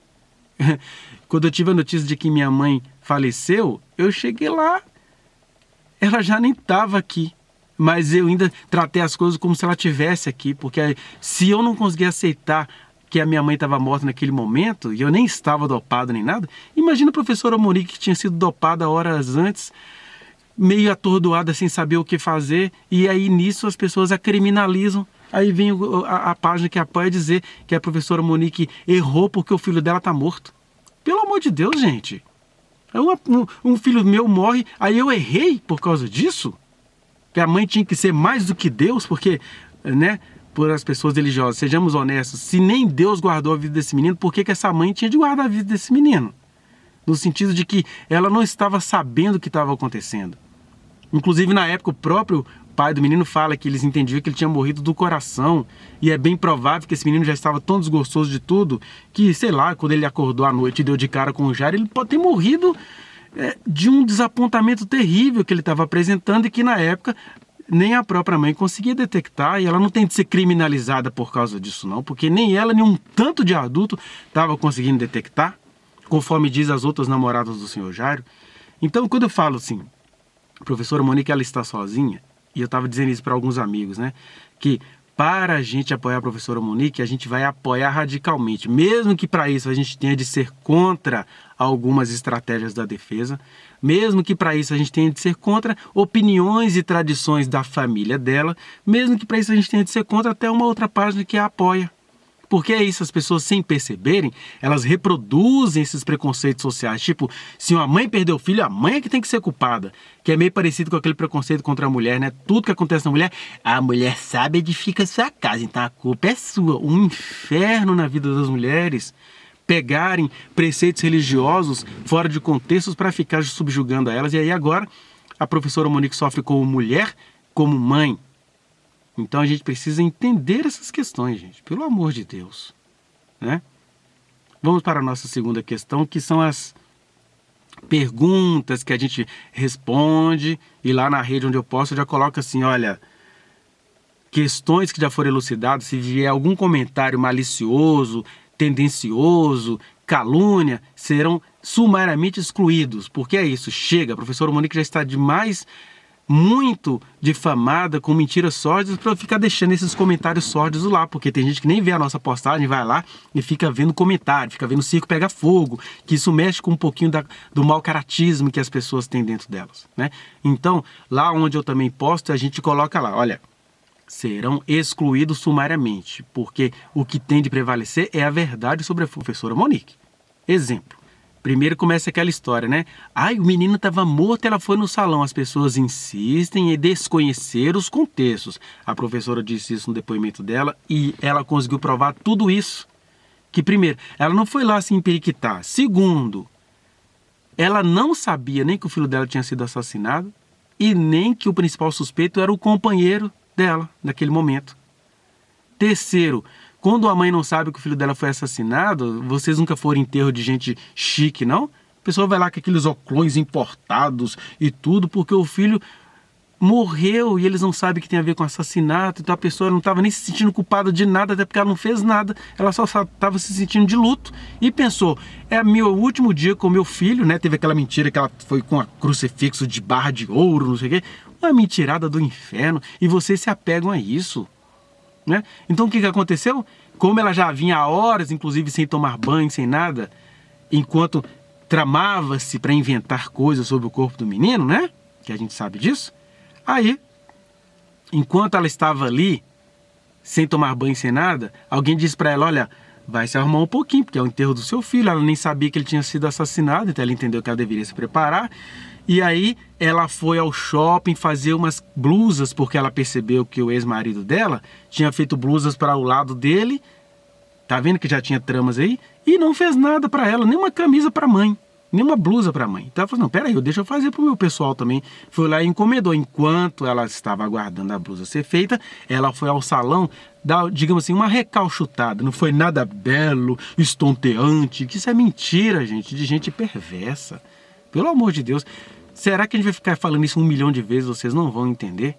Quando eu tive a notícia de que minha mãe faleceu, eu cheguei lá, ela já nem estava aqui, mas eu ainda tratei as coisas como se ela estivesse aqui, porque se eu não conseguia aceitar que a minha mãe estava morta naquele momento, e eu nem estava dopado nem nada, imagina a professora Monique que tinha sido dopada horas antes, meio atordoada, sem saber o que fazer, e aí nisso as pessoas a criminalizam. Aí vem a página que apoia dizer que a professora Monique errou porque o filho dela está morto. Pelo amor de Deus, gente. Um filho meu morre, aí eu errei por causa disso? Que a mãe tinha que ser mais do que Deus, porque, né, por as pessoas religiosas, sejamos honestos, se nem Deus guardou a vida desse menino, por que essa mãe tinha de guardar a vida desse menino? No sentido de que ela não estava sabendo o que estava acontecendo. Inclusive, na época, o próprio pai do menino fala que eles entendiam que ele tinha morrido do coração, e é bem provável que esse menino já estava tão desgostoso de tudo, que, sei lá, quando ele acordou à noite e deu de cara com o Jairo, ele pode ter morrido de um desapontamento terrível que ele estava apresentando e que, na época, nem a própria mãe conseguia detectar, e ela não tem de ser criminalizada por causa disso não, porque nem ela, nem um tanto de adulto estava conseguindo detectar, conforme diz as outras namoradas do senhor Jairo. Então, quando eu falo assim, a professora Monique, ela está sozinha, e eu estava dizendo isso para alguns amigos, né, que para a gente apoiar a professora Monique, a gente vai apoiar radicalmente, mesmo que para isso a gente tenha de ser contra algumas estratégias da defesa, mesmo que para isso a gente tenha de ser contra opiniões e tradições da família dela, mesmo que para isso a gente tenha de ser contra até uma outra página que a apoia. Porque é isso, as pessoas sem perceberem, elas reproduzem esses preconceitos sociais. Tipo, se uma mãe perdeu o filho, a mãe é que tem que ser culpada. Que é meio parecido com aquele preconceito contra a mulher, né? Tudo que acontece na mulher, a mulher sabe edifica sua casa, então a culpa é sua. Um inferno na vida das mulheres. Pegarem preceitos religiosos fora de contextos para ficar subjugando a elas. E aí agora a professora Monique sofre como mulher, como mãe. Então a gente precisa entender essas questões, gente, pelo amor de Deus, né? Vamos para a nossa segunda questão, que são as perguntas que a gente responde, e lá na rede onde eu posto eu já coloco assim, olha, questões que já foram elucidadas, se vier algum comentário malicioso, tendencioso, calúnia, serão sumariamente excluídos, porque é isso, chega, a professora Monique já está demais muito difamada com mentiras sórdidas para ficar deixando esses comentários sórdidos lá, porque tem gente que nem vê a nossa postagem, vai lá e fica vendo comentário, fica vendo o circo pegar fogo, que isso mexe com um pouquinho do mau caratismo que as pessoas têm dentro delas, né? Então, lá onde eu também posto, a gente coloca lá, olha, serão excluídos sumariamente, porque o que tem de prevalecer é a verdade sobre a professora Monique. Exemplo. Primeiro começa aquela história, né? Ai, o menino estava morto, ela foi no salão. As pessoas insistem em desconhecer os contextos. A professora disse isso no depoimento dela e ela conseguiu provar tudo isso. Que primeiro, ela não foi lá se empiriquitar. Segundo, ela não sabia nem que o filho dela tinha sido assassinado e nem que o principal suspeito era o companheiro dela naquele momento. Terceiro, quando a mãe não sabe que o filho dela foi assassinado, vocês nunca foram em enterro de gente chique, não? A pessoa vai lá com aqueles óculos importados e tudo, porque o filho morreu e eles não sabem que tem a ver com assassinato. Então a pessoa não estava nem se sentindo culpada de nada, até porque ela não fez nada. Ela só estava se sentindo de luto e pensou, é meu último dia com meu filho, né? Teve aquela mentira que ela foi com a crucifixo de barra de ouro, não sei o quê. Uma mentirada do inferno e vocês se apegam a isso. Né? Então o que aconteceu? Como ela já vinha há horas, inclusive sem tomar banho, sem nada, enquanto tramava-se para inventar coisas sobre o corpo do menino, né? Que a gente sabe disso. Aí enquanto ela estava ali, sem tomar banho, sem nada, alguém disse para ela, olha, vai se arrumar um pouquinho, porque é o enterro do seu filho. Ela nem sabia que ele tinha sido assassinado, então ela entendeu que ela deveria se preparar. E aí ela foi ao shopping fazer umas blusas, porque ela percebeu que o ex-marido dela tinha feito blusas para o lado dele. Tá vendo que já tinha tramas aí? E não fez nada para ela, nem uma camisa para mãe, nem uma blusa para mãe. Então ela falou, não, peraí, deixa eu fazer pro meu pessoal também. Foi lá e encomendou. Enquanto ela estava aguardando a blusa ser feita, ela foi ao salão dar, digamos assim, uma recalchutada. Não foi nada belo, estonteante, que isso é mentira, gente, de gente perversa. Pelo amor de Deus. Será que a gente vai ficar falando isso 1 milhão de vezes, vocês não vão entender?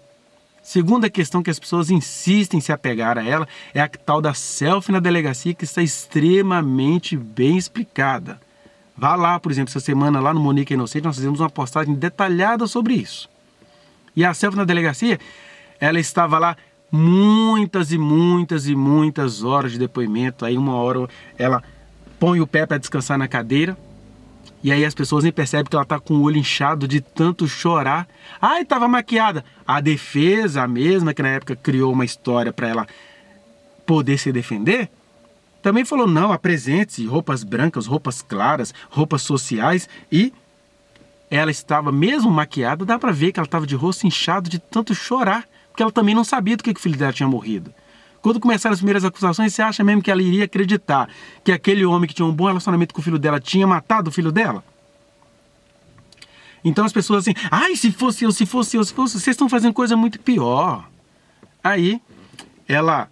Segunda questão que as pessoas insistem em se apegar a ela é a tal da selfie na delegacia, que está extremamente bem explicada. Vá lá, por exemplo, essa semana lá no Monique Inocente, nós fizemos uma postagem detalhada sobre isso. E a selfie na delegacia, ela estava lá muitas e muitas e muitas horas de depoimento. Aí 1 hora ela põe o pé para descansar na cadeira. E aí as pessoas nem percebem que ela está com o olho inchado de tanto chorar. Ai, estava maquiada. A defesa, a mesma que na época criou uma história para ela poder se defender, também falou, não, apresente-se, roupas brancas, roupas claras, roupas sociais. E ela estava mesmo maquiada, dá para ver que ela estava de rosto inchado de tanto chorar, porque ela também não sabia do que o filho dela tinha morrido. Quando começaram as primeiras acusações, você acha mesmo que ela iria acreditar que aquele homem que tinha um bom relacionamento com o filho dela tinha matado o filho dela? Então as pessoas assim, ai, se fosse eu, vocês estão fazendo coisa muito pior. Aí, ela,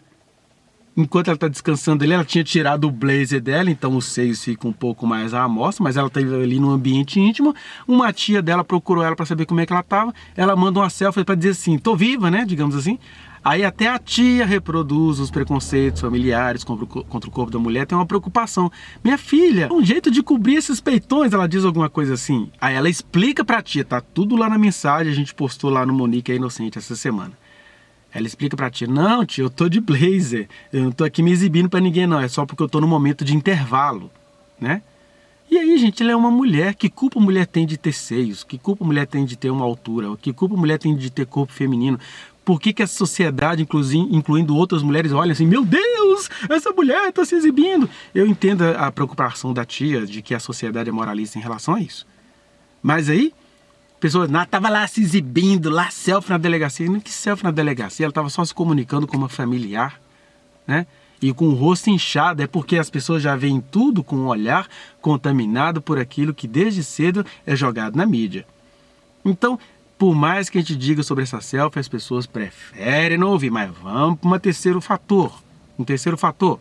enquanto ela está descansando ali, ela tinha tirado o blazer dela, então os seios ficam um pouco mais à amostra, mas ela estava ali num ambiente íntimo. Uma tia dela procurou ela para saber como é que ela estava. Ela manda uma selfie para dizer assim, tô viva, né, digamos assim. Aí até a tia reproduz os preconceitos familiares contra o corpo da mulher, tem uma preocupação. Minha filha, um jeito de cobrir esses peitões, ela diz alguma coisa assim. Aí ela explica pra tia, tá tudo lá na mensagem, a gente postou lá no Monique é Inocente essa semana. Ela explica pra tia, não tia, eu tô de blazer, eu não tô aqui me exibindo pra ninguém não, é só porque eu tô no momento de intervalo, né? E aí, gente, ela é uma mulher, que culpa a mulher tem de ter seios, que culpa a mulher tem de ter uma altura, que culpa a mulher tem de ter corpo feminino? Por que a sociedade, incluindo outras mulheres, olha assim, meu Deus, essa mulher está se exibindo? Eu entendo a preocupação da tia de que a sociedade é moralista em relação a isso. Mas aí, pessoas, estava lá se exibindo, lá selfie na delegacia. Não, que selfie na delegacia? Ela estava só se comunicando com uma familiar, né? E com o rosto inchado, é porque as pessoas já veem tudo com um olhar contaminado por aquilo que desde cedo é jogado na mídia. Então, por mais que a gente diga sobre essa selfie, as pessoas preferem não ouvir. Mas vamos para um terceiro fator,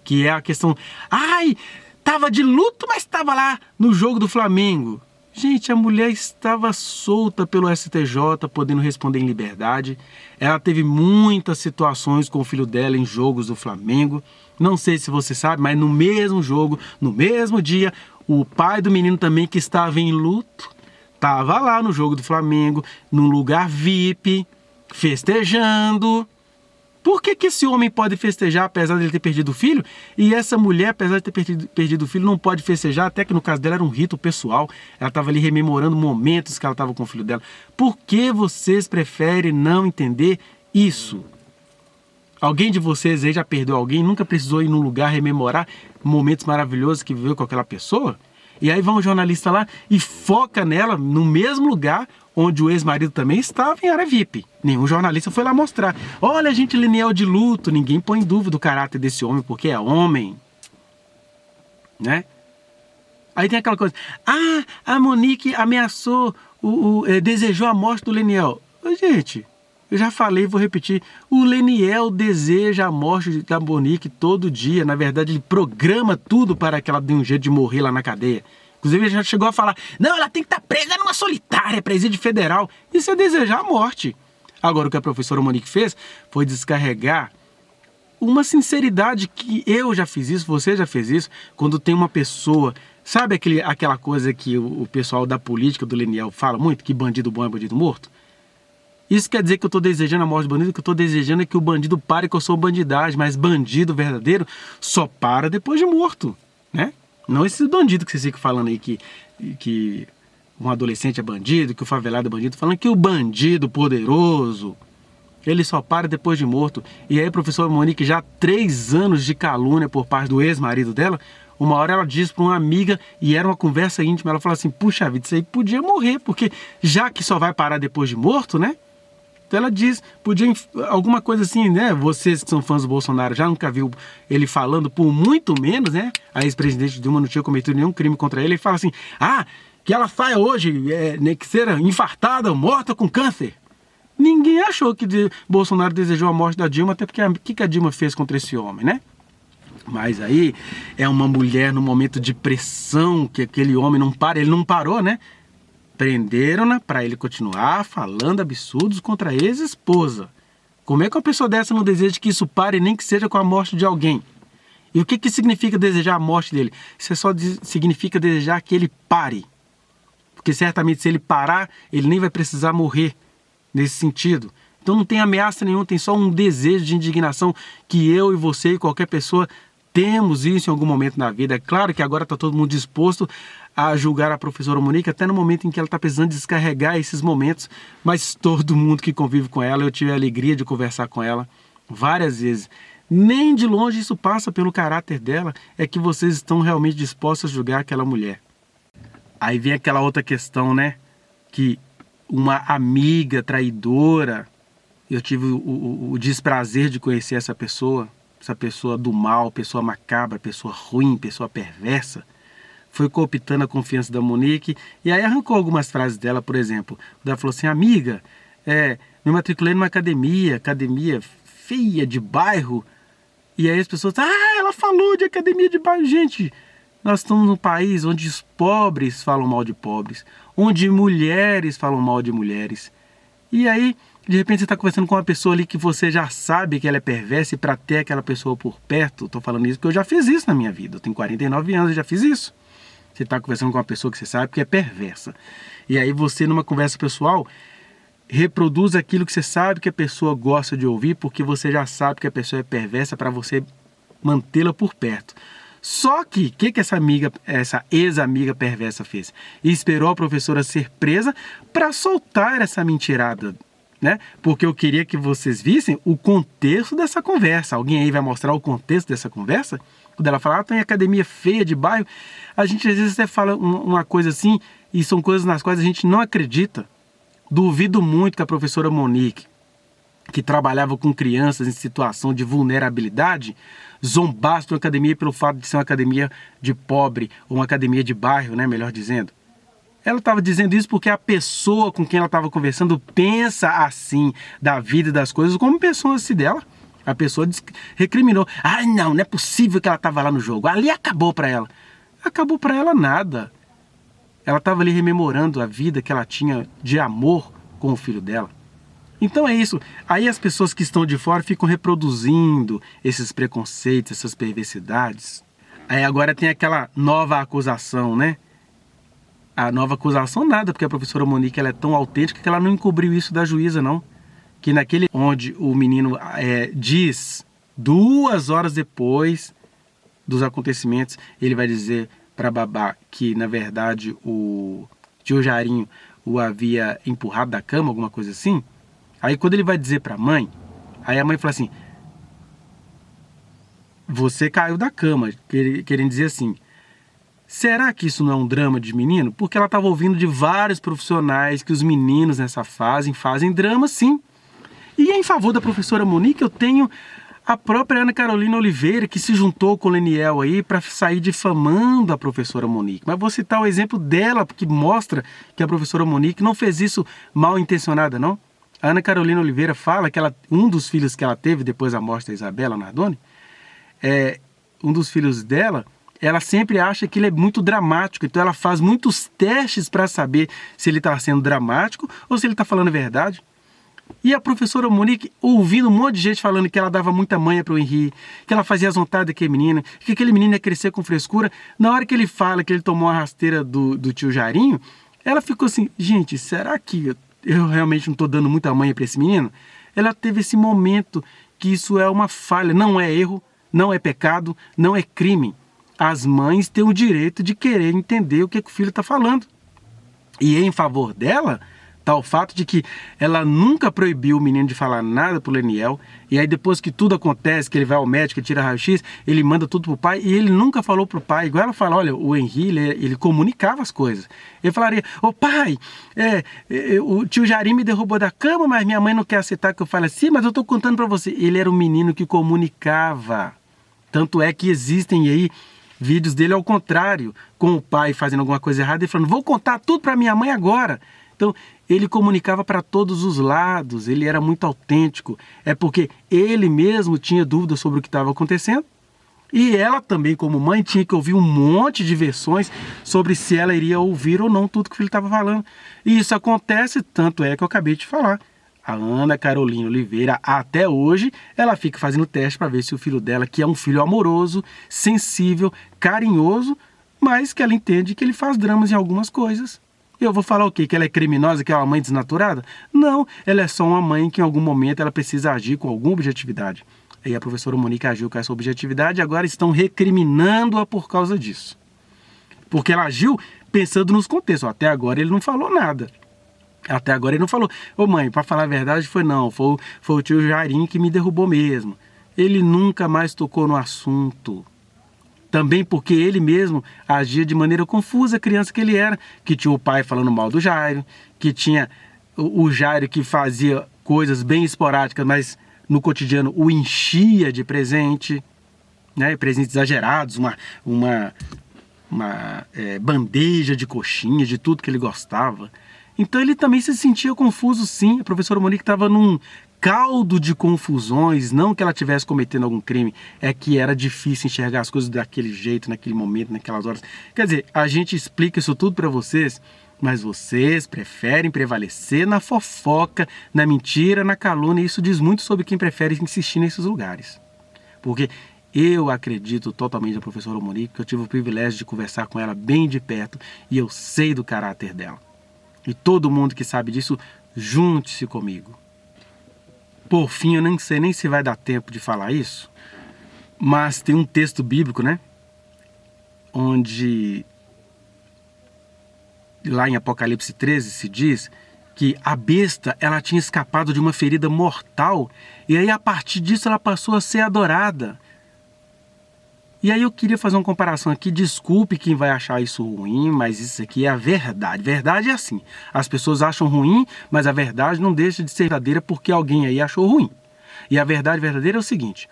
que é a questão, ai, estava de luto, mas estava lá no jogo do Flamengo. Gente, a mulher estava solta pelo STJ, podendo responder em liberdade. Ela teve muitas situações com o filho dela em jogos do Flamengo. Não sei se você sabe, mas no mesmo jogo, no mesmo dia, o pai do menino também, que estava em luto, estava lá no jogo do Flamengo, num lugar VIP, festejando. Por que esse homem pode festejar apesar de ele ter perdido o filho? E essa mulher, apesar de ter perdido o filho, não pode festejar, até que no caso dela era um rito pessoal. Ela estava ali rememorando momentos que ela estava com o filho dela. Por que vocês preferem não entender isso? Alguém de vocês aí já perdeu alguém, nunca precisou ir num lugar rememorar momentos maravilhosos que viveu com aquela pessoa? E aí vai um jornalista lá e foca nela no mesmo lugar onde o ex-marido também estava, em área VIP. Nenhum jornalista foi lá mostrar. Olha, a gente Leniel de luto. Ninguém põe em dúvida o caráter desse homem, porque é homem. Né? Aí tem aquela coisa. Ah, a Monique ameaçou, desejou a morte do Leniel. Gente, eu já falei, vou repetir. O Leniel deseja a morte da Monique todo dia. Na verdade, ele programa tudo para que ela dê um jeito de morrer lá na cadeia. Inclusive, ele já chegou a falar, não, ela tem que estar presa numa solitária, presídio federal. Isso é desejar a morte. Agora, o que a professora Monique fez foi descarregar uma sinceridade que eu já fiz isso, você já fez isso, quando tem uma pessoa... Sabe aquela coisa que o pessoal da política do Leniel fala muito, que bandido bom é bandido morto? Isso quer dizer que eu estou desejando a morte do bandido, que eu estou desejando é que o bandido pare com a sua bandidagem, mas bandido verdadeiro só para depois de morto, né? Não esse bandido que vocês ficam falando aí que um adolescente é bandido, que o favelado é bandido, falando que o bandido poderoso ele só para depois de morto. E aí a professora Monique, já 3 anos de calúnia por parte do ex-marido dela, uma hora ela diz para uma amiga, e era uma conversa íntima, ela fala assim, puxa vida, isso aí podia morrer, porque já que só vai parar depois de morto, né? Então ela diz, podia alguma coisa assim, né? Vocês que são fãs do Bolsonaro já nunca viu ele falando, por muito menos, né? A ex-presidente Dilma não tinha cometido nenhum crime contra ele, ele fala assim, que ela saia hoje, né, que seja infartada, morta com câncer. Ninguém achou que Bolsonaro desejou a morte da Dilma, até porque o que a Dilma fez contra esse homem, né? Mas aí é uma mulher no momento de pressão, que aquele homem não para, ele não parou, né? Prenderam-na para ele continuar falando absurdos contra a ex-esposa. Como é que uma pessoa dessa não deseja que isso pare, nem que seja com a morte de alguém? E o que significa desejar a morte dele? Isso só significa desejar que ele pare. Porque certamente se ele parar, ele nem vai precisar morrer nesse sentido. Então não tem ameaça nenhuma, tem só um desejo de indignação que eu e você e qualquer pessoa temos isso em algum momento na vida. É claro que agora está todo mundo disposto a julgar a professora Monique, até no momento em que ela está precisando descarregar esses momentos, mas todo mundo que convive com ela, eu tive a alegria de conversar com ela várias vezes. Nem de longe isso passa pelo caráter dela, é que vocês estão realmente dispostos a julgar aquela mulher. Aí vem aquela outra questão, né? Que uma amiga traidora, eu tive o desprazer de conhecer essa pessoa do mal, pessoa macabra, pessoa ruim, pessoa perversa, foi cooptando a confiança da Monique, e aí arrancou algumas frases dela, por exemplo. Ela falou assim, amiga, me matriculei numa academia feia de bairro, e aí as pessoas, ela falou de academia de bairro. Gente, nós estamos num país onde os pobres falam mal de pobres, onde mulheres falam mal de mulheres, e aí, de repente você está conversando com uma pessoa ali que você já sabe que ela é perversa, e para ter aquela pessoa por perto, estou falando isso porque eu já fiz isso na minha vida, eu tenho 49 anos e já fiz isso. Você está conversando com uma pessoa que você sabe que é perversa. E aí você, numa conversa pessoal, reproduz aquilo que você sabe que a pessoa gosta de ouvir, porque você já sabe que a pessoa é perversa, para você mantê-la por perto. Só que, o que essa ex-amiga perversa fez? E esperou a professora ser presa para soltar essa mentirada, né? Porque eu queria que vocês vissem o contexto dessa conversa. Alguém aí vai mostrar o contexto dessa conversa? Quando ela fala, tem academia feia de bairro, a gente às vezes até fala uma coisa assim, e são coisas nas quais a gente não acredita. Duvido muito que a professora Monique, que trabalhava com crianças em situação de vulnerabilidade, zombasse de uma academia pelo fato de ser uma academia de pobre, ou uma academia de bairro, né, melhor dizendo. Ela estava dizendo isso porque a pessoa com quem ela estava conversando pensa assim da vida e das coisas como pessoa assim dela. A pessoa recriminou. Não é possível que ela estava lá no jogo. Ali acabou para ela. Acabou para ela nada. Ela estava ali rememorando a vida que ela tinha de amor com o filho dela. Então é isso. Aí as pessoas que estão de fora ficam reproduzindo esses preconceitos, essas perversidades. Aí agora tem aquela nova acusação, né? A nova acusação nada, porque a professora Monique ela é tão autêntica que ela não encobriu isso da juíza, não. Que naquele onde o menino diz, 2 horas depois dos acontecimentos, ele vai dizer para babá que, na verdade, o tio Jarinho o havia empurrado da cama, alguma coisa assim. Aí quando ele vai dizer para a mãe, aí a mãe fala assim, você caiu da cama, querendo dizer assim, será que isso não é um drama de menino? Porque ela estava ouvindo de vários profissionais que os meninos nessa fase fazem drama, sim. E em favor da professora Monique, eu tenho a própria Ana Carolina Oliveira, que se juntou com o Leniel aí para sair difamando a professora Monique. Mas vou citar o exemplo dela, que mostra que a professora Monique não fez isso mal intencionada, não. A Ana Carolina Oliveira fala que um dos filhos que ela teve depois da morte da Isabela Nardoni, um dos filhos dela, ela sempre acha que ele é muito dramático, então ela faz muitos testes para saber se ele está sendo dramático ou se ele está falando a verdade. E a professora Monique, ouvindo um monte de gente falando que ela dava muita manha para o Henri, que ela fazia as vontades daquele menino, que aquele menino ia crescer com frescura, na hora que ele fala que ele tomou a rasteira do tio Jarinho, ela ficou assim, gente, será que eu realmente não estou dando muita manha para esse menino? Ela teve esse momento que isso é uma falha, não é erro, não é pecado, não é crime. As mães têm o direito de querer entender o que o filho está falando. E em favor dela, Tá, o fato de que ela nunca proibiu o menino de falar nada pro Leniel, e aí depois que tudo acontece, que ele vai ao médico, ele tira raio-x, ele manda tudo pro pai, e ele nunca falou pro pai, igual ela fala, olha, o Henri, ele comunicava as coisas. Ele falaria, ô pai, o tio Jarim me derrubou da cama, mas minha mãe não quer aceitar que eu fale assim, mas eu tô contando pra você. Ele era um menino que comunicava. Tanto é que existem aí vídeos dele ao contrário, com o pai fazendo alguma coisa errada e falando, vou contar tudo pra minha mãe agora. Então, ele comunicava para todos os lados, ele era muito autêntico. É porque ele mesmo tinha dúvidas sobre o que estava acontecendo. E ela também, como mãe, tinha que ouvir um monte de versões sobre se ela iria ouvir ou não tudo que o filho estava falando. E isso acontece, tanto é que eu acabei de falar. A Ana Carolina Oliveira, até hoje, ela fica fazendo teste para ver se o filho dela, que é um filho amoroso, sensível, carinhoso, mas que ela entende que ele faz dramas em algumas coisas. Eu vou falar o quê? Que ela é criminosa, que é uma mãe desnaturada? Não, ela é só uma mãe que em algum momento ela precisa agir com alguma objetividade. E a professora Monique agiu com essa objetividade e agora estão recriminando-a por causa disso. Porque ela agiu pensando nos contextos. Até agora ele não falou nada. Até agora ele não falou, ô mãe, para falar a verdade foi o tio Jarim que me derrubou mesmo. Ele nunca mais tocou no assunto. Também porque ele mesmo agia de maneira confusa, a criança que ele era, que tinha o pai falando mal do Jairo, que tinha o Jairo que fazia coisas bem esporádicas, mas no cotidiano o enchia de presente, né? Presentes exagerados, uma bandeja de coxinha, de tudo que ele gostava. Então ele também se sentia confuso, sim. A professora Monique estava num caldo de confusões, não que ela estivesse cometendo algum crime, é que era difícil enxergar as coisas daquele jeito, naquele momento, naquelas horas. Quer dizer, a gente explica isso tudo para vocês, mas vocês preferem prevalecer na fofoca, na mentira, na calúnia, e isso diz muito sobre quem prefere insistir nesses lugares. Porque eu acredito totalmente na professora Monique, que eu tive o privilégio de conversar com ela bem de perto, e eu sei do caráter dela. E todo mundo que sabe disso, junte-se comigo. Por fim, eu não sei nem se vai dar tempo de falar isso, mas tem um texto bíblico, né? Onde, lá em Apocalipse 13, se diz que a besta, ela tinha escapado de uma ferida mortal, e aí a partir disso ela passou a ser adorada. E aí eu queria fazer uma comparação aqui, desculpe quem vai achar isso ruim, mas isso aqui é a verdade. Verdade é assim, as pessoas acham ruim, mas a verdade não deixa de ser verdadeira porque alguém aí achou ruim. E a verdade verdadeira é o seguinte,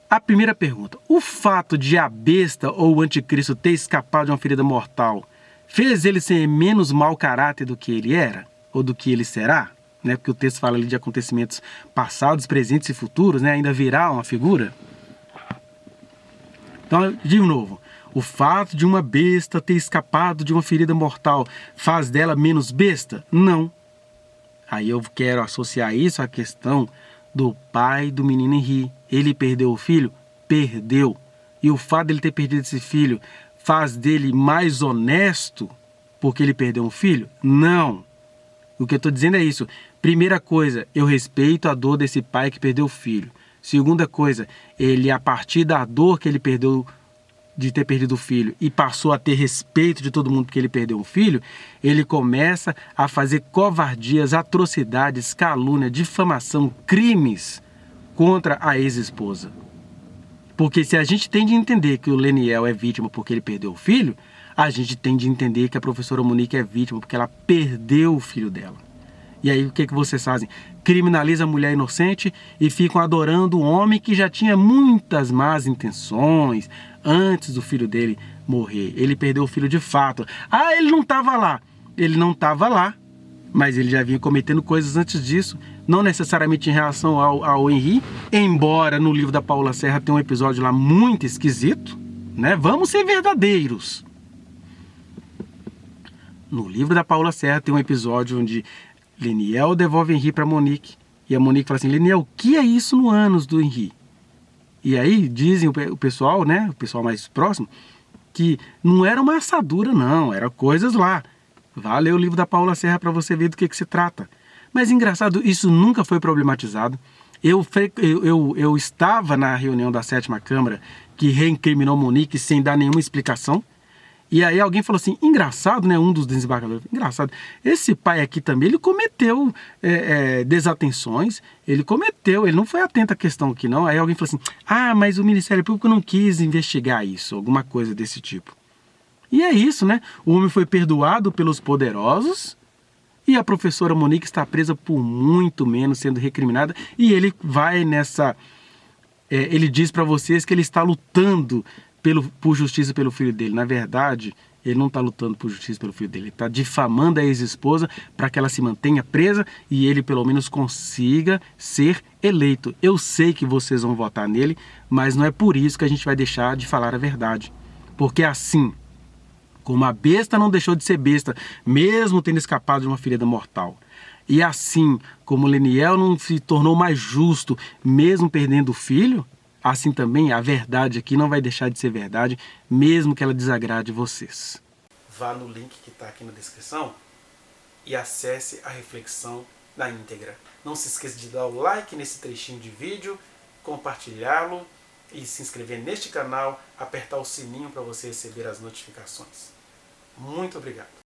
a primeira pergunta, o fato de a besta ou o anticristo ter escapado de uma ferida mortal, fez ele ser menos mau caráter do que ele era? Ou do que ele será? Né? Porque o texto fala ali de acontecimentos passados, presentes e futuros, né? Ainda virá uma figura. Então, de novo, o fato de uma besta ter escapado de uma ferida mortal faz dela menos besta? Não. Aí eu quero associar isso à questão do pai do menino Henri. Ele perdeu o filho? Perdeu. E o fato dele ter perdido esse filho faz dele mais honesto porque ele perdeu um filho? Não. O que eu estou dizendo é isso. Primeira coisa, eu respeito a dor desse pai que perdeu o filho. Segunda coisa, ele, a partir da dor que ele perdeu de ter perdido o filho e passou a ter respeito de todo mundo porque ele perdeu um filho, ele começa a fazer covardias, atrocidades, calúnia, difamação, crimes contra a ex-esposa. Porque se a gente tem de entender que o Leniel é vítima porque ele perdeu o filho, a gente tem de entender que a professora Monique é vítima porque ela perdeu o filho dela. E aí o que vocês fazem? Criminaliza a mulher inocente e ficam adorando um homem que já tinha muitas más intenções antes do filho dele morrer. Ele perdeu o filho de fato. Ah, ele não estava lá. Ele não estava lá, mas ele já vinha cometendo coisas antes disso, não necessariamente em relação ao Henri, embora no livro da Paula Serra tenha um episódio lá muito esquisito, né? Vamos ser verdadeiros. No livro da Paula Serra tem um episódio onde Leniel devolve Henri para Monique. E a Monique fala assim, Leniel, o que é isso no ânus do Henri? E aí dizem o pessoal, né, o pessoal mais próximo, que não era uma assadura não, era coisas lá. Vá ler o livro da Paula Serra para você ver do que se trata. Mas engraçado, isso nunca foi problematizado. Eu estava na reunião da 7ª Câmara que reincriminou Monique sem dar nenhuma explicação. E aí alguém falou assim, engraçado, né, um dos desembargadores, engraçado, esse pai aqui também, ele cometeu desatenções, ele não foi atento à questão aqui não. Aí alguém falou assim, mas o Ministério Público não quis investigar isso, alguma coisa desse tipo. E é isso, né, o homem foi perdoado pelos poderosos e a professora Monique está presa por muito menos, sendo recriminada, e ele vai ele diz para vocês que ele está lutando por justiça pelo filho dele. Na verdade, ele não está lutando por justiça pelo filho dele. Ele está difamando a ex-esposa para que ela se mantenha presa e ele pelo menos consiga ser eleito. Eu sei que vocês vão votar nele, mas não é por isso que a gente vai deixar de falar a verdade. Porque assim, como a besta não deixou de ser besta, mesmo tendo escapado de uma ferida mortal, e assim como Leniel não se tornou mais justo, mesmo perdendo o filho, assim também a verdade aqui não vai deixar de ser verdade, mesmo que ela desagrade vocês. Vá no link que está aqui na descrição e acesse a reflexão na íntegra. Não se esqueça de dar o like nesse trechinho de vídeo, compartilhá-lo e se inscrever neste canal, apertar o sininho para você receber as notificações. Muito obrigado.